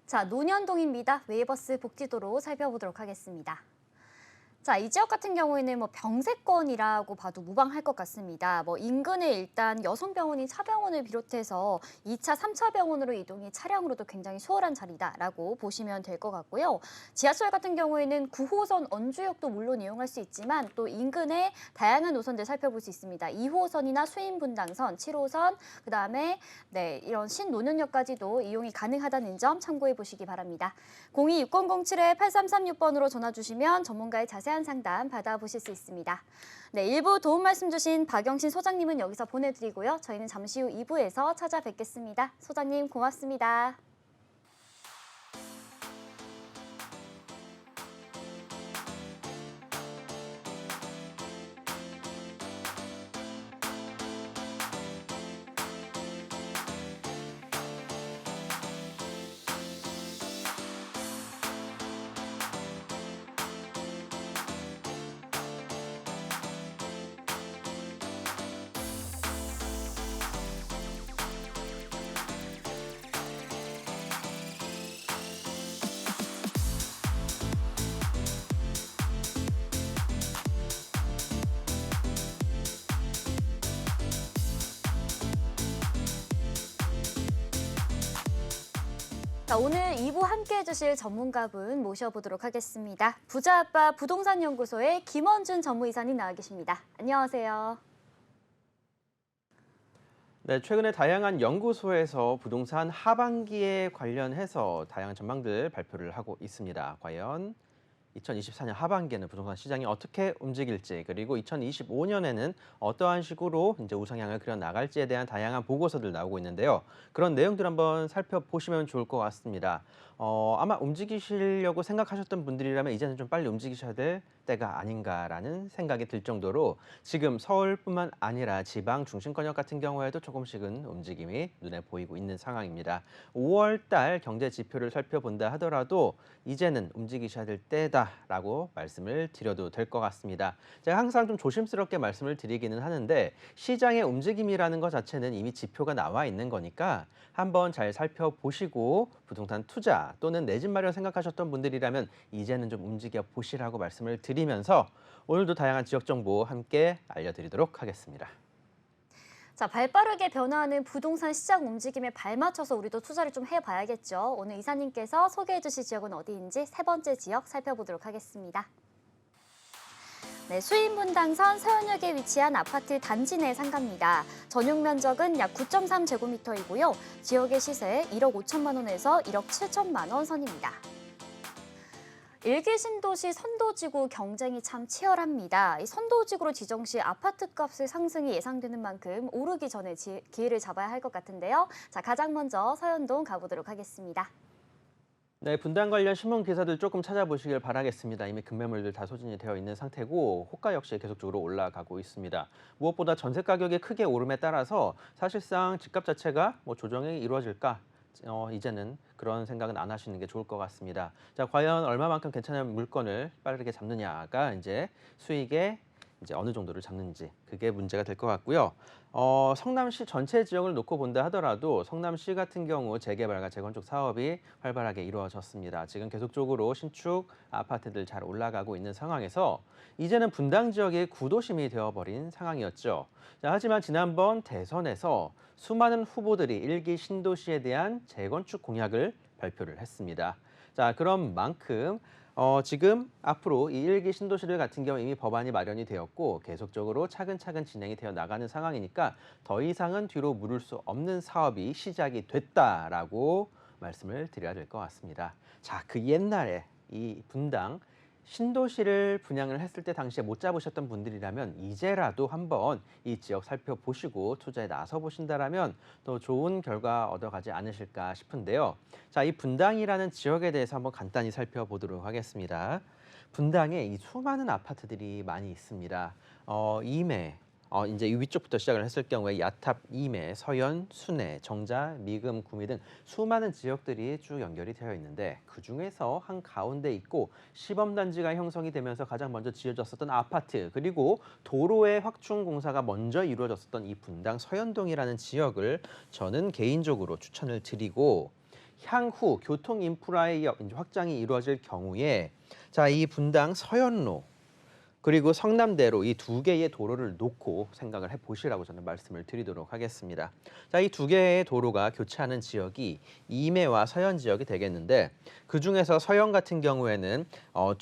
자, 논현동입니다. 웨이버스 복지도로 살펴보도록 하겠습니다. 자, 이 지역 같은 경우에는 병세권이라고 봐도 무방할 것 같습니다. 인근에 일단 여성병원인 차병원을 비롯해서 2차, 3차 병원으로 이동이 차량으로도 굉장히 수월한 자리다라고 보시면 될 것 같고요. 지하철 같은 경우에는 9호선 언주역도 물론 이용할 수 있지만 또 인근에 다양한 노선들 살펴볼 수 있습니다. 2호선이나 수인분당선, 7호선, 그다음에 이런 신논현역까지도 이용이 가능하다는 점 참고해 보시기 바랍니다. 026007-8336번으로 전화 주시면 전문가의 자세한 상담 받아보실 수 있습니다. 네, 일부 도움 말씀 주신 박영신 소장님은 여기서 보내드리고요. 저희는 잠시 후 2부에서 찾아뵙겠습니다. 소장님 고맙습니다. 자, 오늘 2부 함께 해주실 전문가분 모셔보도록 하겠습니다. 부자아빠 부동산연구소의 김원준 전무이사님 나와 계십니다. 안녕하세요. 네, 최근에 다양한 연구소에서 부동산 하반기에 관련해서 다양한 전망들 발표를 하고 있습니다. 과연 2024년 하반기에는 부동산 시장이 어떻게 움직일지, 그리고 2025년에는 어떠한 식으로 이제 우상향을 그려 나갈지에 대한 다양한 보고서들 나오고 있는데요. 그런 내용들 한번 살펴보시면 좋을 것 같습니다. 아마 움직이시려고 생각하셨던 분들이라면 이제는 좀 빨리 움직이셔야 될 때가 아닌가라는 생각이 들 정도로 지금 서울뿐만 아니라 지방 중심권역 같은 경우에도 조금씩은 움직임이 눈에 보이고 있는 상황입니다. 5월 달 경제 지표를 살펴본다 하더라도 이제는 움직이셔야 될 때다라고 말씀을 드려도 될 것 같습니다. 제가 항상 좀 조심스럽게 말씀을 드리기는 하는데 시장의 움직임이라는 것 자체는 이미 지표가 나와 있는 거니까 한번 잘 살펴보시고 부동산 투자 또는 내 집 마련 생각하셨던 분들이라면 이제는 좀 움직여 보시라고 말씀을 드리면서 오늘도 다양한 지역 정보 함께 알려드리도록 하겠습니다. 자, 발빠르게 변화하는 부동산 시장 움직임에 발맞춰서 우리도 투자를 좀 해봐야겠죠. 오늘 이사님께서 소개해 주실 지역은 어디인지 세 번째 지역 살펴보도록 하겠습니다. 네, 수인분당선 서현역에 위치한 아파트 단지 내 상가입니다. 전용 면적은 약 9.3제곱미터이고요. 지역의 시세 1억 5천만 원에서 1억 7천만 원 선입니다. 일기 신도시 선도지구 경쟁이 참 치열합니다. 이 선도지구로 지정 시 아파트 값의 상승이 예상되는 만큼 오르기 전에 기회를 잡아야 할 것 같은데요. 자, 가장 먼저 서현동 가보도록 하겠습니다. 네, 분당 관련 신문 기사들 조금 찾아보시길 바라겠습니다. 이미 급매물들 다 소진이 되어 있는 상태고 호가 역시 계속적으로 올라가고 있습니다. 무엇보다 전세 가격이 크게 오름에 따라서 사실상 집값 자체가 조정이 이루어질까? 이제는 그런 생각은 안 하시는 게 좋을 것 같습니다. 자, 과연 얼마만큼 괜찮은 물건을 빠르게 잡느냐가 이제 수익의 이제 어느 정도를 잡는지 그게 문제가 될 것 같고요. 성남시 전체 지역을 놓고 본다 하더라도 성남시 같은 경우 재개발과 재건축 사업이 활발하게 이루어졌습니다. 지금 계속적으로 신축 아파트들 잘 올라가고 있는 상황에서 이제는 분당 지역이 구도심이 되어버린 상황이었죠. 자, 하지만 지난번 대선에서 수많은 후보들이 일기 신도시에 대한 재건축 공약을 발표를 했습니다. 자, 그런 만큼 지금 앞으로 이 일기 신도시들 같은 경우 이미 법안이 마련이 되었고 계속적으로 차근차근 진행이 되어 나가는 상황이니까 더 이상은 뒤로 물을 수 없는 사업이 시작이 됐다라고 말씀을 드려야 될 것 같습니다. 자, 그 옛날에 이 분당 신도시를 분양을 했을 때 당시에 못 잡으셨던 분들이라면 이제라도 한번 이 지역 살펴보시고 투자에 나서 보신다라면 또 좋은 결과 얻어가지 않으실까 싶은데요. 자, 이 분당이라는 지역에 대해서 한번 간단히 살펴보도록 하겠습니다. 분당에 이 수많은 아파트들이 많이 있습니다. 임해, 이제 이 위쪽부터 시작을 했을 경우에 야탑, 임해, 서현, 순회, 정자, 미금, 구미 등 수많은 지역들이 쭉 연결이 되어 있는데 그중에서 한 가운데 있고 시범단지가 형성이 되면서 가장 먼저 지어졌었던 아파트 그리고 도로의 확충 공사가 먼저 이루어졌었던 이 분당 서현동이라는 지역을 저는 개인적으로 추천을 드리고 향후 교통 인프라의 확장이 이루어질 경우에 자, 이 분당 서현로 그리고 성남대로 이 두 개의 도로를 놓고 생각을 해보시라고 저는 말씀을 드리도록 하겠습니다. 자, 이 두 개의 도로가 교차하는 지역이 임해와 서현 지역이 되겠는데 그중에서 서현 같은 경우에는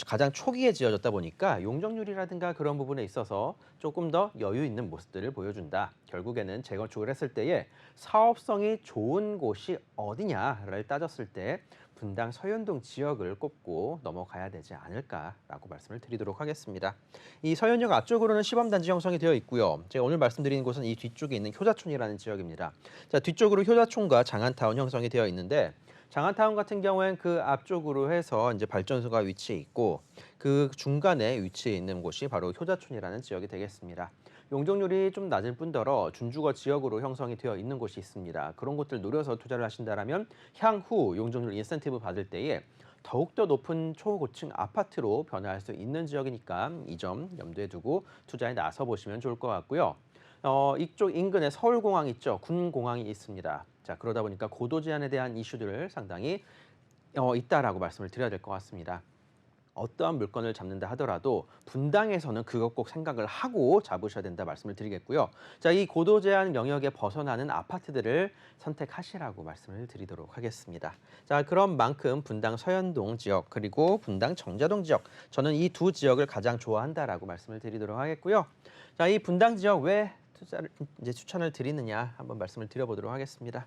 가장 초기에 지어졌다 보니까 용적률이라든가 그런 부분에 있어서 조금 더 여유 있는 모습들을 보여준다. 결국에는 재건축을 했을 때에 사업성이 좋은 곳이 어디냐를 따졌을 때 분당 서현동 지역을 꼽고 넘어가야 되지 않을까라고 말씀을 드리도록 하겠습니다. 이 서현역 앞쪽으로는 시범단지 형성이 되어 있고요. 제가 오늘 말씀드리는 곳은 이 뒤쪽에 있는 효자촌이라는 지역입니다. 자, 뒤쪽으로 효자촌과 장안타운 형성이 되어 있는데 장안타운 같은 경우엔 그 앞쪽으로 해서 이제 발전소가 위치해 있고 그 중간에 위치해 있는 곳이 바로 효자촌이라는 지역이 되겠습니다. 용적률이 좀 낮을 뿐더러 준주거 지역으로 형성이 되어 있는 곳이 있습니다. 그런 곳들 노려서 투자를 하신다면 향후 용적률 인센티브 받을 때에 더욱더 높은 초고층 아파트로 변화할 수 있는 지역이니까 이 점 염두에 두고 투자에 나서 보시면 좋을 것 같고요. 이쪽 인근에 서울공항 있죠. 군공항이 있습니다. 자, 그러다 보니까 고도 제한에 대한 이슈들을 상당히 있다라고 말씀을 드려야 될 것 같습니다. 어떠한 물건을 잡는다 하더라도 분당에서는 그거 꼭 생각을 하고 잡으셔야 된다 말씀을 드리겠고요. 자, 이 고도 제한 영역에 벗어나는 아파트들을 선택하시라고 말씀을 드리도록 하겠습니다. 자, 그런 만큼 분당 서현동 지역 그리고 분당 정자동 지역 저는 이 두 지역을 가장 좋아한다라고 말씀을 드리도록 하겠고요. 자, 이 분당 지역 왜 투자를 이제 추천을 드리느냐 한번 말씀을 드려보도록 하겠습니다.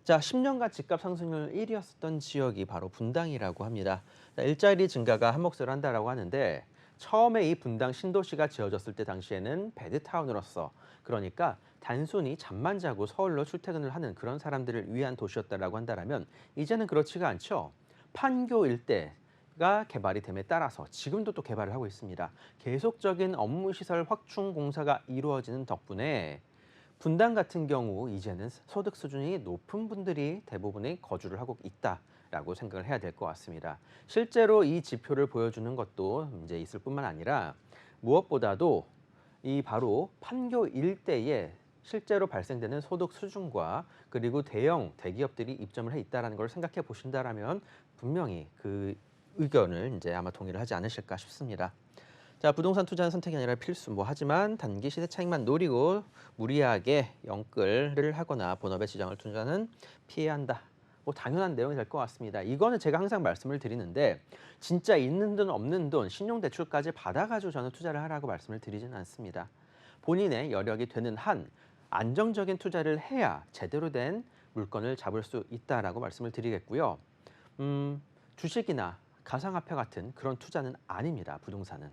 자, 10년간 집값 상승률 1위였었던 지역이 바로 분당이라고 합니다. 자, 일자리 증가가 한몫을 한다라고 하는데 처음에 이 분당 신도시가 지어졌을 때 당시에는 베드타운으로서 그러니까 단순히 잠만 자고 서울로 출퇴근을 하는 그런 사람들을 위한 도시였다라고 한다면 이제는 그렇지가 않죠. 판교 일대가 개발이 됨에 따라서 지금도 또 개발을 하고 있습니다. 계속적인 업무시설 확충 공사가 이루어지는 덕분에 분당 같은 경우 이제는 소득 수준이 높은 분들이 대부분이 거주를 하고 있다라고 생각을 해야 될 것 같습니다. 실제로 이 지표를 보여주는 것도 이제 있을 뿐만 아니라 무엇보다도 이 바로 판교 일대에 실제로 발생되는 소득 수준과 그리고 대기업들이 입점을 해 있다는 걸 생각해 보신다라면 분명히 그 의견을 이제 아마 동의를 하지 않으실까 싶습니다. 자, 부동산 투자는 선택이 아니라 필수. 하지만 단기 시대 차익만 노리고 무리하게 영끌을 하거나 본업의 지장을 투자는 피해야 한다. 당연한 내용이 될 것 같습니다. 이거는 제가 항상 말씀을 드리는데 진짜 있는 돈 없는 돈 신용대출까지 받아가지고 저는 투자를 하라고 말씀을 드리지는 않습니다. 본인의 여력이 되는 한 안정적인 투자를 해야 제대로 된 물건을 잡을 수 있다라고 말씀을 드리겠고요. 주식이나 가상화폐 같은 그런 투자는 아닙니다. 부동산은.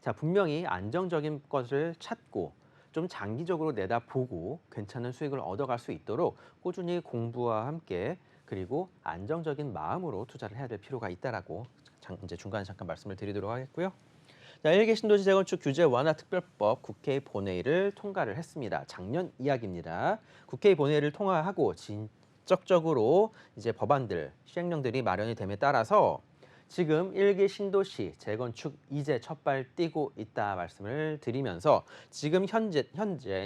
자, 분명히 안정적인 것을 찾고 좀 장기적으로 내다보고 괜찮은 수익을 얻어갈 수 있도록 꾸준히 공부와 함께 그리고 안정적인 마음으로 투자를 해야 될 필요가 있다라고 이제 중간에 잠깐 말씀을 드리도록 하겠고요. 자, 1기 신도시 재건축 규제 완화 특별법 국회 본회의를 통과를 했습니다. 작년 이야기입니다. 국회 본회의를 통과하고 진척적으로 이제 법안들 시행령들이 마련이 됨에 따라서 지금 1기 신도시 재건축 이제 첫발 띄고 있다 말씀을 드리면서 지금 현재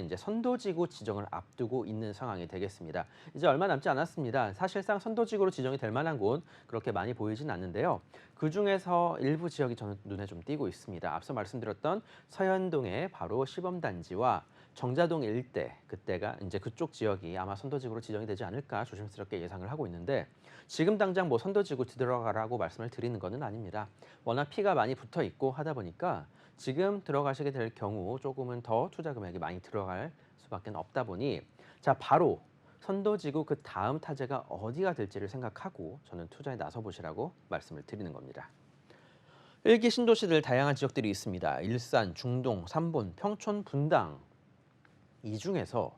이제 선도지구 지정을 앞두고 있는 상황이 되겠습니다. 이제 얼마 남지 않았습니다. 사실상 선도지구로 지정이 될 만한 곳 그렇게 많이 보이진 않는데요. 그중에서 일부 지역이 저는 눈에 좀 띄고 있습니다. 앞서 말씀드렸던 서현동의 바로 시범단지와 정자동 일대, 그때가 이제 그쪽 지역이 아마 선도지구로 지정이 되지 않을까 조심스럽게 예상을 하고 있는데 지금 당장 뭐 선도지구 들어가라고 말씀을 드리는 것은 아닙니다. 워낙 피가 많이 붙어 있고 하다 보니까 지금 들어가시게 될 경우 조금은 더 투자 금액이 많이 들어갈 수밖에 없다 보니 자 바로 선도지구 그 다음 타제가 어디가 될지를 생각하고 저는 투자에 나서 보시라고 말씀을 드리는 겁니다. 1기 신도시들 다양한 지역들이 있습니다. 일산, 중동, 삼본, 평촌, 분당. 이 중에서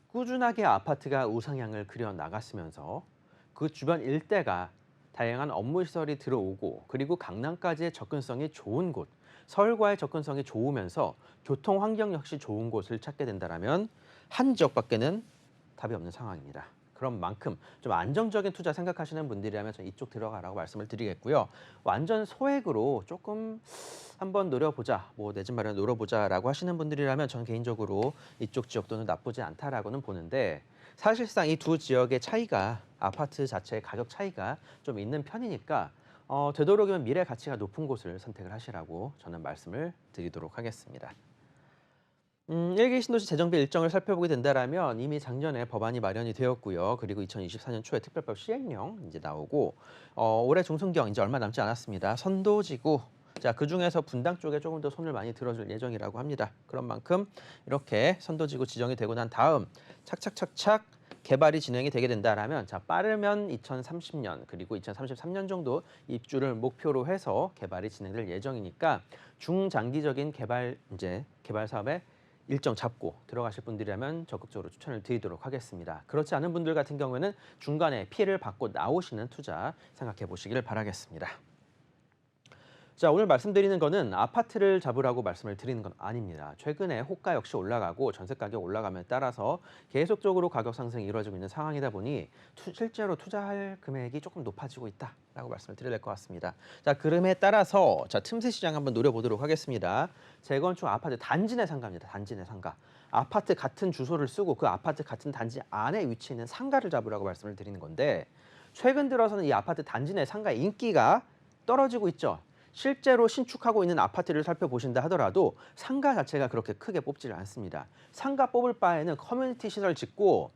꾸준하게 아파트가 우상향을 그려 나갔으면서 그 주변 일대가 다양한 업무시설이 들어오고 그리고 강남까지의 접근성이 좋은 곳, 서울과의 접근성이 좋으면서 교통 환경 역시 좋은 곳을 찾게 된다면 한 지역밖에는 답이 없는 상황입니다. 그런 만큼 좀 안정적인 투자 생각하시는 분들이라면 저는 이쪽 들어가라고 말씀을 드리겠고요. 완전 소액으로 조금 한번 노려보자, 뭐 내 집 마련 노려보자라고 하시는 분들이라면 저는 개인적으로 이쪽 지역도는 나쁘지 않다라고는 보는데 사실상 이 두 지역의 차이가 아파트 자체의 가격 차이가 좀 있는 편이니까 되도록이면 미래 가치가 높은 곳을 선택을 하시라고 저는 말씀을 드리도록 하겠습니다. 1기 신도시 재정비 일정을 살펴보게 된다면 이미 작년에 법안이 마련이 되었고요. 그리고 2024년 초에 특별법 시행령 이제 나오고 올해 중순경 이제 얼마 남지 않았습니다. 선도지구 자, 그중에서 분당 쪽에 조금 더 손을 많이 들어줄 예정이라고 합니다. 그런 만큼 이렇게 선도지구 지정이 되고 난 다음 착착착착 개발이 진행이 되게 된다라면 자, 빠르면 2030년 그리고 2033년 정도 입주를 목표로 해서 개발이 진행될 예정이니까 중장기적인 개발 사업에 일정 잡고 들어가실 분들이라면 적극적으로 추천을 드리도록 하겠습니다. 그렇지 않은 분들 같은 경우에는 중간에 피해를 받고 나오시는 투자 생각해 보시기를 바라겠습니다. 자, 오늘 말씀드리는 거는 아파트를 잡으라고 말씀을 드리는 건 아닙니다. 최근에 호가 역시 올라가고 전세 가격 올라감에 따라서 계속적으로 가격 상승이 이루어지고 있는 상황이다 보니 실제로 투자할 금액이 조금 높아지고 있다라고 말씀을 드려야 될 것 같습니다. 자, 그럼에 따라서 자, 틈새 시장 한번 노려보도록 하겠습니다. 재건축 아파트 단지 내 상가입니다. 단지 내 상가. 아파트 같은 주소를 쓰고 그 아파트 같은 단지 안에 위치해 있는 상가를 잡으라고 말씀을 드리는 건데 최근 들어서는 이 아파트 단지 내 상가의 인기가 떨어지고 있죠. 실제로 신축하고 있는 아파트를 살펴보신다 하더라도 상가 자체가 그렇게 크게 뽑지를 않습니다. 상가 뽑을 바에는 커뮤니티 시설 짓고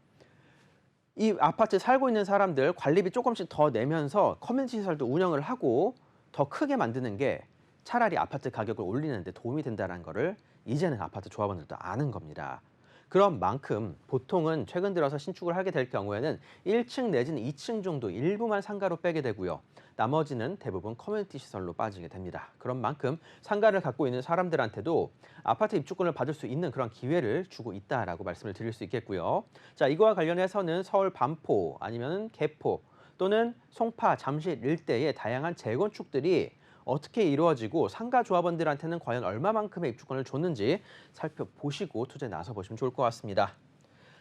이 아파트에 살고 있는 사람들 관리비 조금씩 더 내면서 커뮤니티 시설도 운영을 하고 더 크게 만드는 게 차라리 아파트 가격을 올리는 데 도움이 된다는 거를 이제는 아파트 조합원들도 아는 겁니다. 그런 만큼 보통은 최근 들어서 신축을 하게 될 경우에는 1층 내지는 2층 정도 일부만 상가로 빼게 되고요. 나머지는 대부분 커뮤니티 시설로 빠지게 됩니다. 그런 만큼 상가를 갖고 있는 사람들한테도 아파트 입주권을 받을 수 있는 그런 기회를 주고 있다라고 말씀을 드릴 수 있겠고요. 자, 이거와 관련해서는 서울 반포 아니면 개포 또는 송파, 잠실 일대의 다양한 재건축들이 어떻게 이루어지고 상가 조합원들한테는 과연 얼마만큼의 입주권을 줬는지 살펴보시고 투자에 나서보시면 좋을 것 같습니다.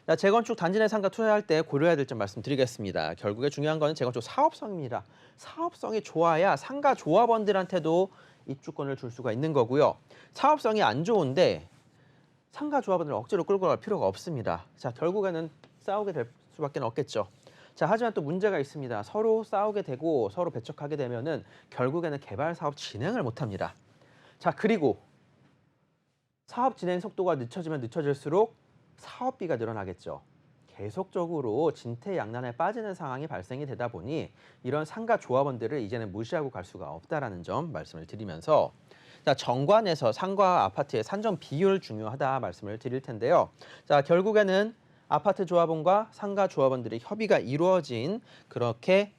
자, 재건축 단지 내 상가 투자할 때 고려해야 될 점 말씀드리겠습니다. 결국에 중요한 거는 재건축 사업성입니다. 사업성이 좋아야 상가 조합원들한테도 입주권을 줄 수가 있는 거고요. 사업성이 안 좋은데 상가 조합원들을 억지로 끌고 갈 필요가 없습니다. 자, 결국에는 싸우게 될 수밖에 없겠죠. 자, 하지만 또 문제가 있습니다. 서로 싸우게 되고 서로 배척하게 되면은 결국에는 개발 사업 진행을 못 합니다. 자, 그리고 사업 진행 속도가 늦춰지면 늦춰질수록 사업비가 늘어나겠죠. 계속적으로 진퇴양난에 빠지는 상황이 발생이 되다 보니 이런 상가 조합원들을 이제는 무시하고 갈 수가 없다라는 점 말씀을 드리면서 자, 정관에서 상가 아파트의 산정 비율 중요하다 말씀을 드릴 텐데요. 자, 결국에는 아파트 조합원과 상가 조합원들의 협의가 이루어진 그렇게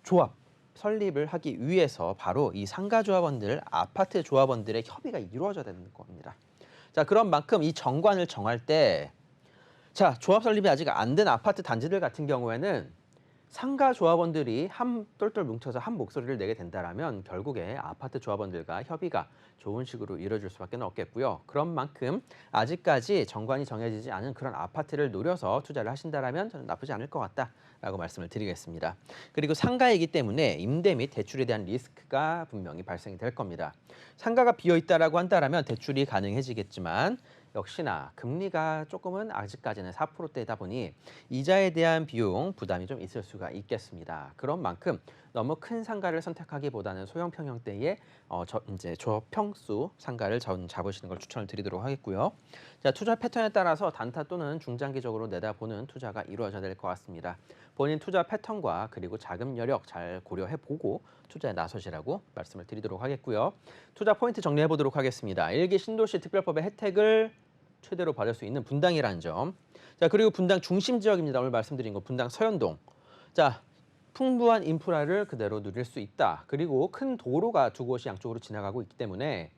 조합 설립을 하기 위해서 바로 이 상가 조합원들, 아파트 조합원들의 협의가 이루어져야 되는 겁니다. 자, 그런 만큼 이 정관을 정할 때 자, 조합 설립이 아직 안 된 아파트 단지들 같은 경우에는 상가 조합원들이 똘똘 뭉쳐서 한 목소리를 내게 된다라면 결국에 아파트 조합원들과 협의가 좋은 식으로 이루어질 수밖에 없겠고요. 그런 만큼 아직까지 정관이 정해지지 않은 그런 아파트를 노려서 투자를 하신다라면 저는 나쁘지 않을 것 같다라고 말씀을 드리겠습니다. 그리고 상가이기 때문에 임대 및 대출에 대한 리스크가 분명히 발생이 될 겁니다. 상가가 비어 있다라고 한다라면 대출이 가능해지겠지만 역시나 금리가 조금은 아직까지는 4%대다 보니 이자에 대한 비용 부담이 좀 있을 수가 있겠습니다. 그런 만큼 너무 큰 상가를 선택하기보다는 소형 평형대의 이제 저평수 상가를 잡으시는 걸 추천을 드리도록 하겠고요. 자, 투자 패턴에 따라서 단타 또는 중장기적으로 내다보는 투자가 이루어져야 될 것 같습니다. 본인 투자 패턴과 그리고 자금 여력 잘 고려해보고 투자에 나서시라고 말씀을 드리도록 하겠고요. 투자 포인트 정리해 보도록 하겠습니다. 일기 신도시 특별법의 혜택을 최대로 받을 수 있는 분당이라는 점. 자, 그리고 분당 중심 지역입니다. 오늘 말씀드린 거 분당 서현동. 자, 풍부한 인프라를 그대로 누릴 수 있다. 그리고 큰 도로가 두 곳이 양쪽으로 지나가고 있기 때문에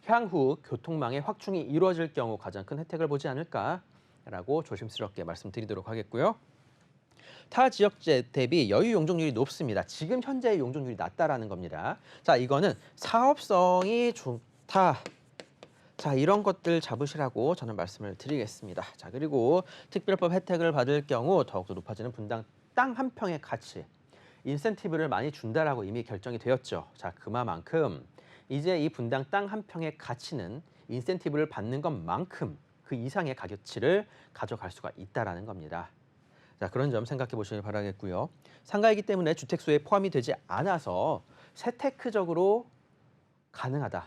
향후 교통망의 확충이 이루어질 경우 가장 큰 혜택을 보지 않을까라고 조심스럽게 말씀드리도록 하겠고요. 타 지역제 대비 여유 용적률이 높습니다. 지금 현재의 용적률이 낮다라는 겁니다. 자, 이거는 사업성이 좋다. 자, 이런 것들 잡으시라고 저는 말씀을 드리겠습니다. 자, 그리고 특별법 혜택을 받을 경우 더욱더 높아지는 분당 땅 한 평의 가치. 인센티브를 많이 준다라고 이미 결정이 되었죠. 자, 그만큼 이제 이 분당 땅 한 평의 가치는 인센티브를 받는 것만큼 그 이상의 가격치를 가져갈 수가 있다라는 겁니다. 자, 그런 점 생각해 보시길 바라겠고요. 상가이기 때문에 주택수에 포함이 되지 않아서 세테크적으로 가능하다.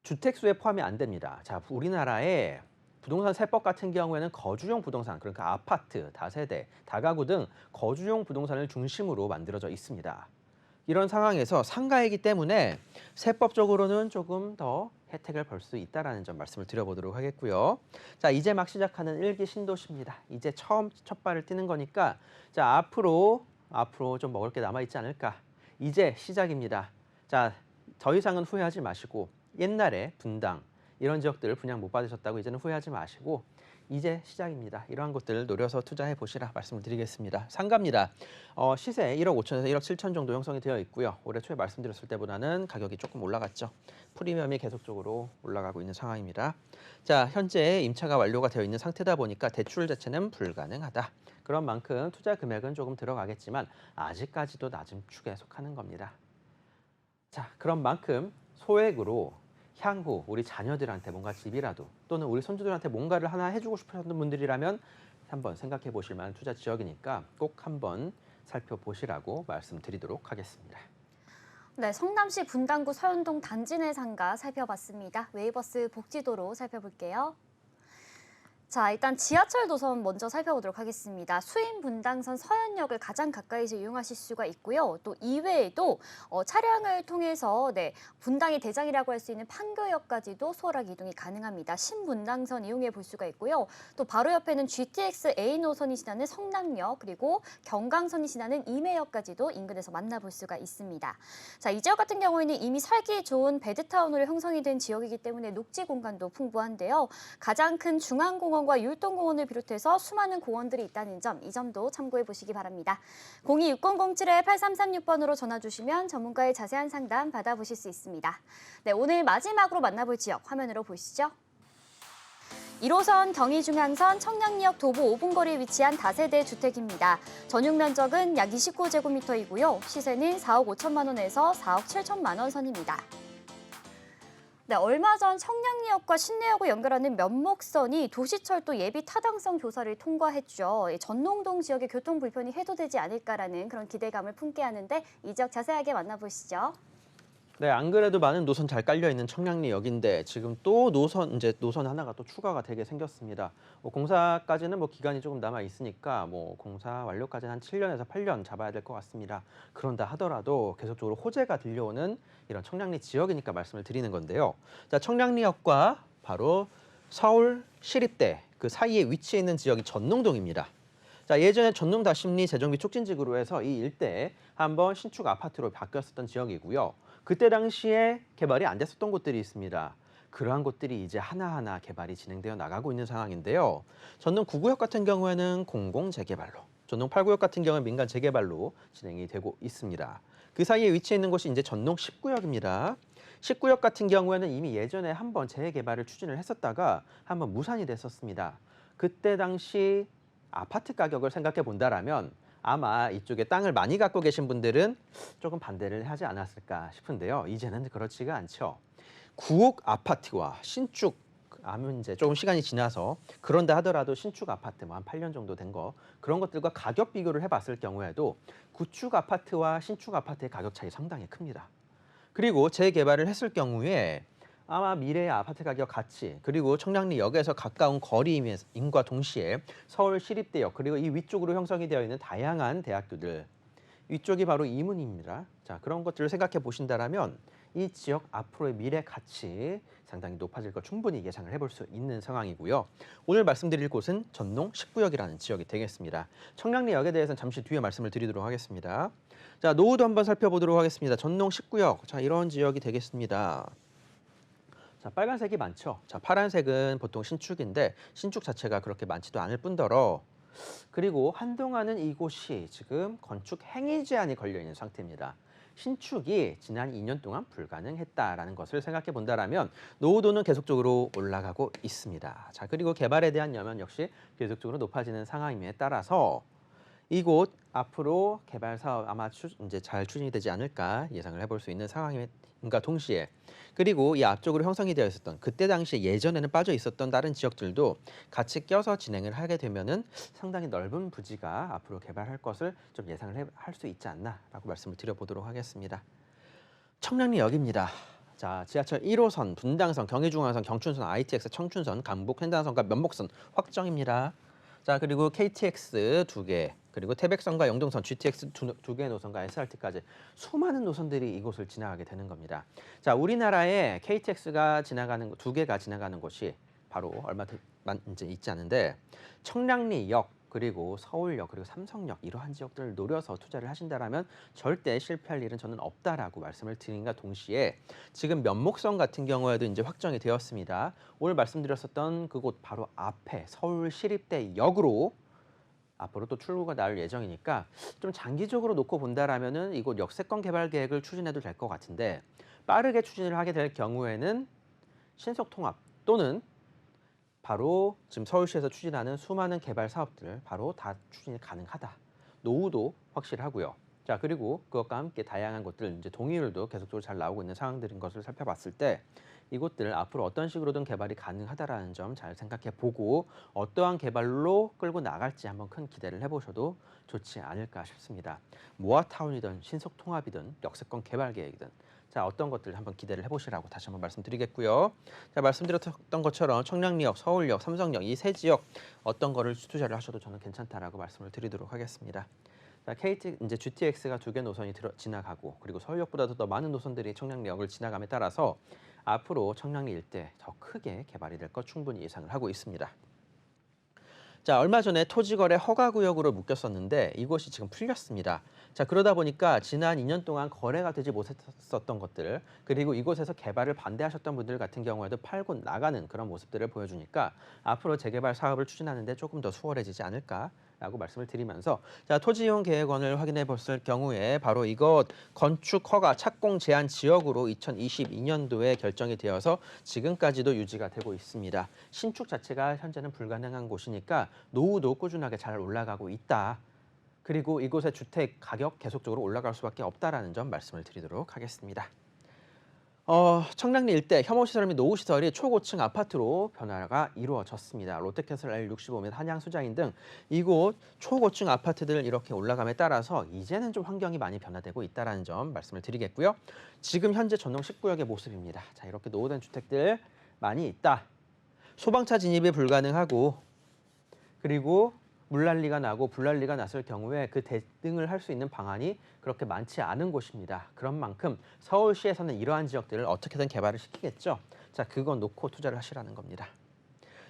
주택수에 포함이 안 됩니다. 자, 우리나라의 부동산 세법 같은 경우에는 거주용 부동산, 그러니까 아파트, 다세대, 다가구 등 거주용 부동산을 중심으로 만들어져 있습니다. 이런 상황에서 상가이기 때문에 세법적으로는 조금 더 혜택을 볼 수 있다는 점 말씀을 드려보도록 하겠고요. 자, 이제 막 시작하는 일기 신도시입니다. 이제 처음 첫 발을 띄는 거니까 자, 앞으로 좀 먹을 게 남아있지 않을까. 이제 시작입니다. 자, 더 이상은 후회하지 마시고 옛날에 분당 이런 지역들 분양 못 받으셨다고 이제는 후회하지 마시고 이제 시작입니다. 이러한 것들을 노려서 투자해 보시라 말씀을 드리겠습니다. 상가입니다. 시세 1억 5천에서 1억 7천 정도 형성이 되어 있고요. 올해 초에 말씀드렸을 때보다는 가격이 조금 올라갔죠. 프리미엄이 계속적으로 올라가고 있는 상황입니다. 자, 현재 임차가 완료가 되어 있는 상태다 보니까 대출 자체는 불가능하다. 그런 만큼 투자 금액은 조금 들어가겠지만 아직까지도 낮은 축에 속하는 겁니다. 자, 그런 만큼 소액으로 향후 우리 자녀들한테 뭔가 집이라도 또는 우리 손주들한테 뭔가를 하나 해주고 싶으셨던 분들이라면 한번 생각해 보실 만한 투자 지역이니까 꼭 한번 살펴보시라고 말씀드리도록 하겠습니다. 네, 성남시 분당구 서현동 단지 내 상가 살펴봤습니다. 웨이버스 복지도로 살펴볼게요. 자, 일단 지하철 노선 먼저 살펴보도록 하겠습니다. 수인 분당선 서현역을 가장 가까이서 이용하실 수가 있고요. 또 이외에도 차량을 통해서 분당의 대장이라고 할 수 있는 판교역까지도 수월하게 이동이 가능합니다. 신분당선 이용해 볼 수가 있고요. 또 바로 옆에는 GTX A 노선이 지나는 성남역 그리고 경강선이 지나는 임해역까지도 인근에서 만나볼 수가 있습니다. 자, 이 지역 같은 경우에는 이미 살기 좋은 베드타운으로 형성이 된 지역이기 때문에 녹지 공간도 풍부한데요. 가장 큰 중앙공원과 율동공원을 비롯해서 수많은 공원들이 있다는 점, 이 점도 참고해 보시기 바랍니다. 02-6007-8336번으로 전화 주시면 전문가의 자세한 상담 받아보실 수 있습니다. 네, 오늘 마지막으로 만나볼 지역 화면으로 보시죠. 1호선 경의중앙선 청량리역 도보 5분 거리에 위치한 다세대 주택입니다. 전용 면적은 약 29제곱미터이고요. 시세는 4억 5천만 원에서 4억 7천만 원 선입니다. 네, 얼마 전 청량리역과 신내역을 연결하는 면목선이 도시철도 예비 타당성 조사를 통과했죠. 전농동 지역의 교통 불편이 해소되지 않을까라는 그런 기대감을 품게 하는데 이 지역 자세하게 만나보시죠. 네, 안 그래도 많은 노선 잘 깔려 있는 청량리역인데 지금 또 노선 하나가 또 추가가 되게 생겼습니다. 공사까지는 기간이 조금 남아 있으니까 공사 완료까지는 한 7년에서 8년 잡아야 될 것 같습니다. 그런다 하더라도 계속적으로 호재가 들려오는 이런 청량리 지역이니까 말씀을 드리는 건데요. 자, 청량리역과 바로 서울 시립대 그 사이에 위치해 있는 지역이 전농동입니다. 자, 예전에 전농다심리 재정비 촉진지구로 해서 이 일대에 한번 신축 아파트로 바뀌었었던 지역이고요. 그때 당시에 개발이 안 됐었던 곳들이 있습니다. 그러한 곳들이 이제 하나하나 개발이 진행되어 나가고 있는 상황인데요. 전농 9구역 같은 경우에는 공공 재개발로, 전농 8구역 같은 경우는 민간 재개발로 진행이 되고 있습니다. 그 사이에 위치해 있는 곳이 이제 전농 10구역입니다. 10구역 같은 경우에는 이미 예전에 한번 재개발을 추진을 했었다가 한번 무산이 됐었습니다. 그때 당시 아파트 가격을 생각해 본다라면 아마 이쪽에 땅을 많이 갖고 계신 분들은 조금 반대를 하지 않았을까 싶은데요. 이제는 그렇지가 않죠. 구옥 아파트와 신축 아무 이제 조금 시간이 지나서 그런다 하더라도 신축 아파트 뭐 한 8년 정도 된 거 그런 것들과 가격 비교를 해봤을 경우에도 구축 아파트와 신축 아파트의 가격 차이 상당히 큽니다. 그리고 재개발을 했을 경우에 아마 미래의 아파트 가격 가치 그리고 청량리역에서 가까운 거리임과 동시에 서울 시립대역 그리고 이 위쪽으로 형성이 되어 있는 다양한 대학교들 위쪽이 바로 이문입니다. 자, 그런 것들을 생각해 보신다라면 이 지역 앞으로의 미래 가치 상당히 높아질 거 충분히 예상을 해볼 수 있는 상황이고요. 오늘 말씀드릴 곳은 전농 10구역이라는 지역이 되겠습니다. 청량리역에 대해서는 잠시 뒤에 말씀을 드리도록 하겠습니다. 자, 노후도 한번 살펴보도록 하겠습니다. 전농 10구역, 자, 이런 지역이 되겠습니다. 자, 빨간색이 많죠. 자, 파란색은 보통 신축인데 신축 자체가 그렇게 많지도 않을 뿐더러 그리고 한동안은 이곳이 지금 건축 행위 제한이 걸려 있는 상태입니다. 신축이 지난 2년 동안 불가능했다라는 것을 생각해 본다라면 노후도는 계속적으로 올라가고 있습니다. 자, 그리고 개발에 대한 여면 역시 계속적으로 높아지는 상황임에 따라서 이곳 앞으로 개발 사업 아마 이제 잘 추진이 되지 않을까 예상을 해볼 수 있는 상황임과 동시에 그리고 이 앞쪽으로 형성이 되어 있었던 그때 당시에 예전에는 빠져 있었던 다른 지역들도 같이 껴서 진행을 하게 되면은 상당히 넓은 부지가 앞으로 개발할 것을 좀 예상을 할 수 있지 않나라고 말씀을 드려보도록 하겠습니다. 청량리역입니다. 자, 지하철 1호선, 분당선, 경의중앙선, 경춘선, ITX, 청춘선, 강북, 횡단선과 면목선 확정입니다. 자, 그리고 KTX 2개, 그리고 태백선과 영동선, GTX 두 개 노선과 SRT까지 수많은 노선들이 이곳을 지나가게 되는 겁니다. 자, 우리나라에 KTX가 지나가는 2개가 지나가는 곳이 바로 얼마만 이제 있지 않은데 청량리역 그리고 서울역 그리고 삼성역 이러한 지역들을 노려서 투자를 하신다라면 절대 실패할 일은 저는 없다라고 말씀을 드린과 동시에 지금 면목선 같은 경우에도 이제 확정이 되었습니다. 오늘 말씀드렸었던 그곳 바로 앞에 서울시립대역으로 앞으로 또 출구가 나올 예정이니까 좀 장기적으로 놓고 본다라면은 이곳 역세권 개발 계획을 추진해도 될 것 같은데 빠르게 추진을 하게 될 경우에는 신속통합 또는 바로 지금 서울시에서 추진하는 수많은 개발 사업들 바로 다 추진이 가능하다. 노후도 확실하고요. 자, 그리고 그것과 함께 다양한 것들 이제 동의율도 계속적으로 잘 나오고 있는 상황들인 것을 살펴봤을 때 이곳들 앞으로 어떤 식으로든 개발이 가능하다라는 점 잘 생각해 보고 어떠한 개발로 끌고 나갈지 한번 큰 기대를 해보셔도 좋지 않을까 싶습니다. 모아타운이든 신속통합이든 역세권 개발 계획이든 자, 어떤 것들 한번 기대를 해보시라고 다시 한번 말씀드리겠고요. 자, 말씀드렸던 것처럼 청량리역, 서울역, 삼성역 이 세 지역 어떤 거를 투자를 하셔도 저는 괜찮다라고 말씀을 드리도록 하겠습니다. 자, 이제 GTX가 2개 노선이 지나가고 그리고 서울역보다도 더 많은 노선들이 청량리역을 지나감에 따라서 앞으로 청량리 일대 더 크게 개발이 될 것 충분히 예상을 하고 있습니다. 자, 얼마 전에 토지거래 허가구역으로 묶였었는데 이곳이 지금 풀렸습니다. 자, 그러다 보니까 지난 2년 동안 거래가 되지 못했었던 것들 그리고 이곳에서 개발을 반대하셨던 분들 같은 경우에도 팔고 나가는 그런 모습들을 보여주니까 앞으로 재개발 사업을 추진하는 데 조금 더 수월해지지 않을까라고 말씀을 드리면서 자, 토지이용 계획원을 확인해 봤을 경우에 바로 이것 건축 허가 착공 제한 지역으로 2022년도에 결정이 되어서 지금까지도 유지가 되고 있습니다. 신축 자체가 현재는 불가능한 곳이니까 노후도 꾸준하게 잘 올라가고 있다. 그리고 이곳의 주택 가격 계속적으로 올라갈 수밖에 없다라는 점 말씀을 드리도록 하겠습니다. 청량리 일대 혐오시설 및 노후시설이 초고층 아파트로 변화가 이루어졌습니다. 롯데캐슬 L65 및 한양수자인 등 이곳 초고층 아파트들 이렇게 올라감에 따라서 이제는 좀 환경이 많이 변화되고 있다는 점 말씀을 드리겠고요. 지금 현재 전농 10구역의 모습입니다. 자, 이렇게 노후된 주택들 많이 있다. 소방차 진입이 불가능하고 그리고 물난리가 나고 불난리가 났을 경우에 그 대응을 할 수 있는 방안이 그렇게 많지 않은 곳입니다. 그런 만큼 서울시에서는 이러한 지역들을 어떻게든 개발을 시키겠죠. 자, 그거 놓고 투자를 하시라는 겁니다.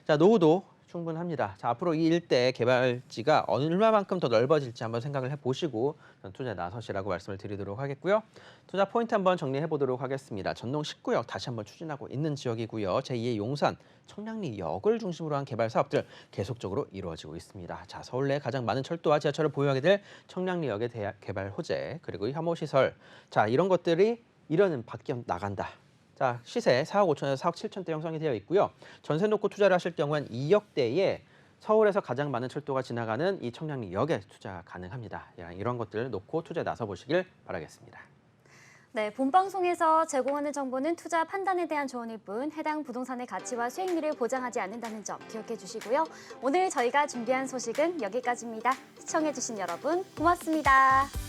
자, 노후도 충분합니다. 자, 앞으로 이 일대 개발지가 얼마만큼 더 넓어질지 한번 생각을 해보시고 투자에 나서시라고 말씀을 드리도록 하겠고요. 투자 포인트 한번 정리해 보도록 하겠습니다. 전동 19역 다시 한번 추진하고 있는 지역이고요. 제2의 용산, 청량리역을 중심으로 한 개발 사업들 계속적으로 이루어지고 있습니다. 자, 서울 내 가장 많은 철도와 지하철을 보유하게 될 청량리역의 개발 호재, 그리고 혐오시설. 자, 이런 것들이 이러는 바뀌어 나간다. 자, 시세 4억 5천에서 4억 7천대 형성이 되어 있고요. 전세 놓고 투자를 하실 경우엔 2억대에 서울에서 가장 많은 철도가 지나가는 이 청량리역에 투자 가능합니다. 이런 것들 놓고 투자에 나서 보시길 바라겠습니다. 네, 본방송에서 제공하는 정보는 투자 판단에 대한 조언일 뿐 해당 부동산의 가치와 수익률을 보장하지 않는다는 점 기억해 주시고요. 오늘 저희가 준비한 소식은 여기까지입니다. 시청해 주신 여러분 고맙습니다.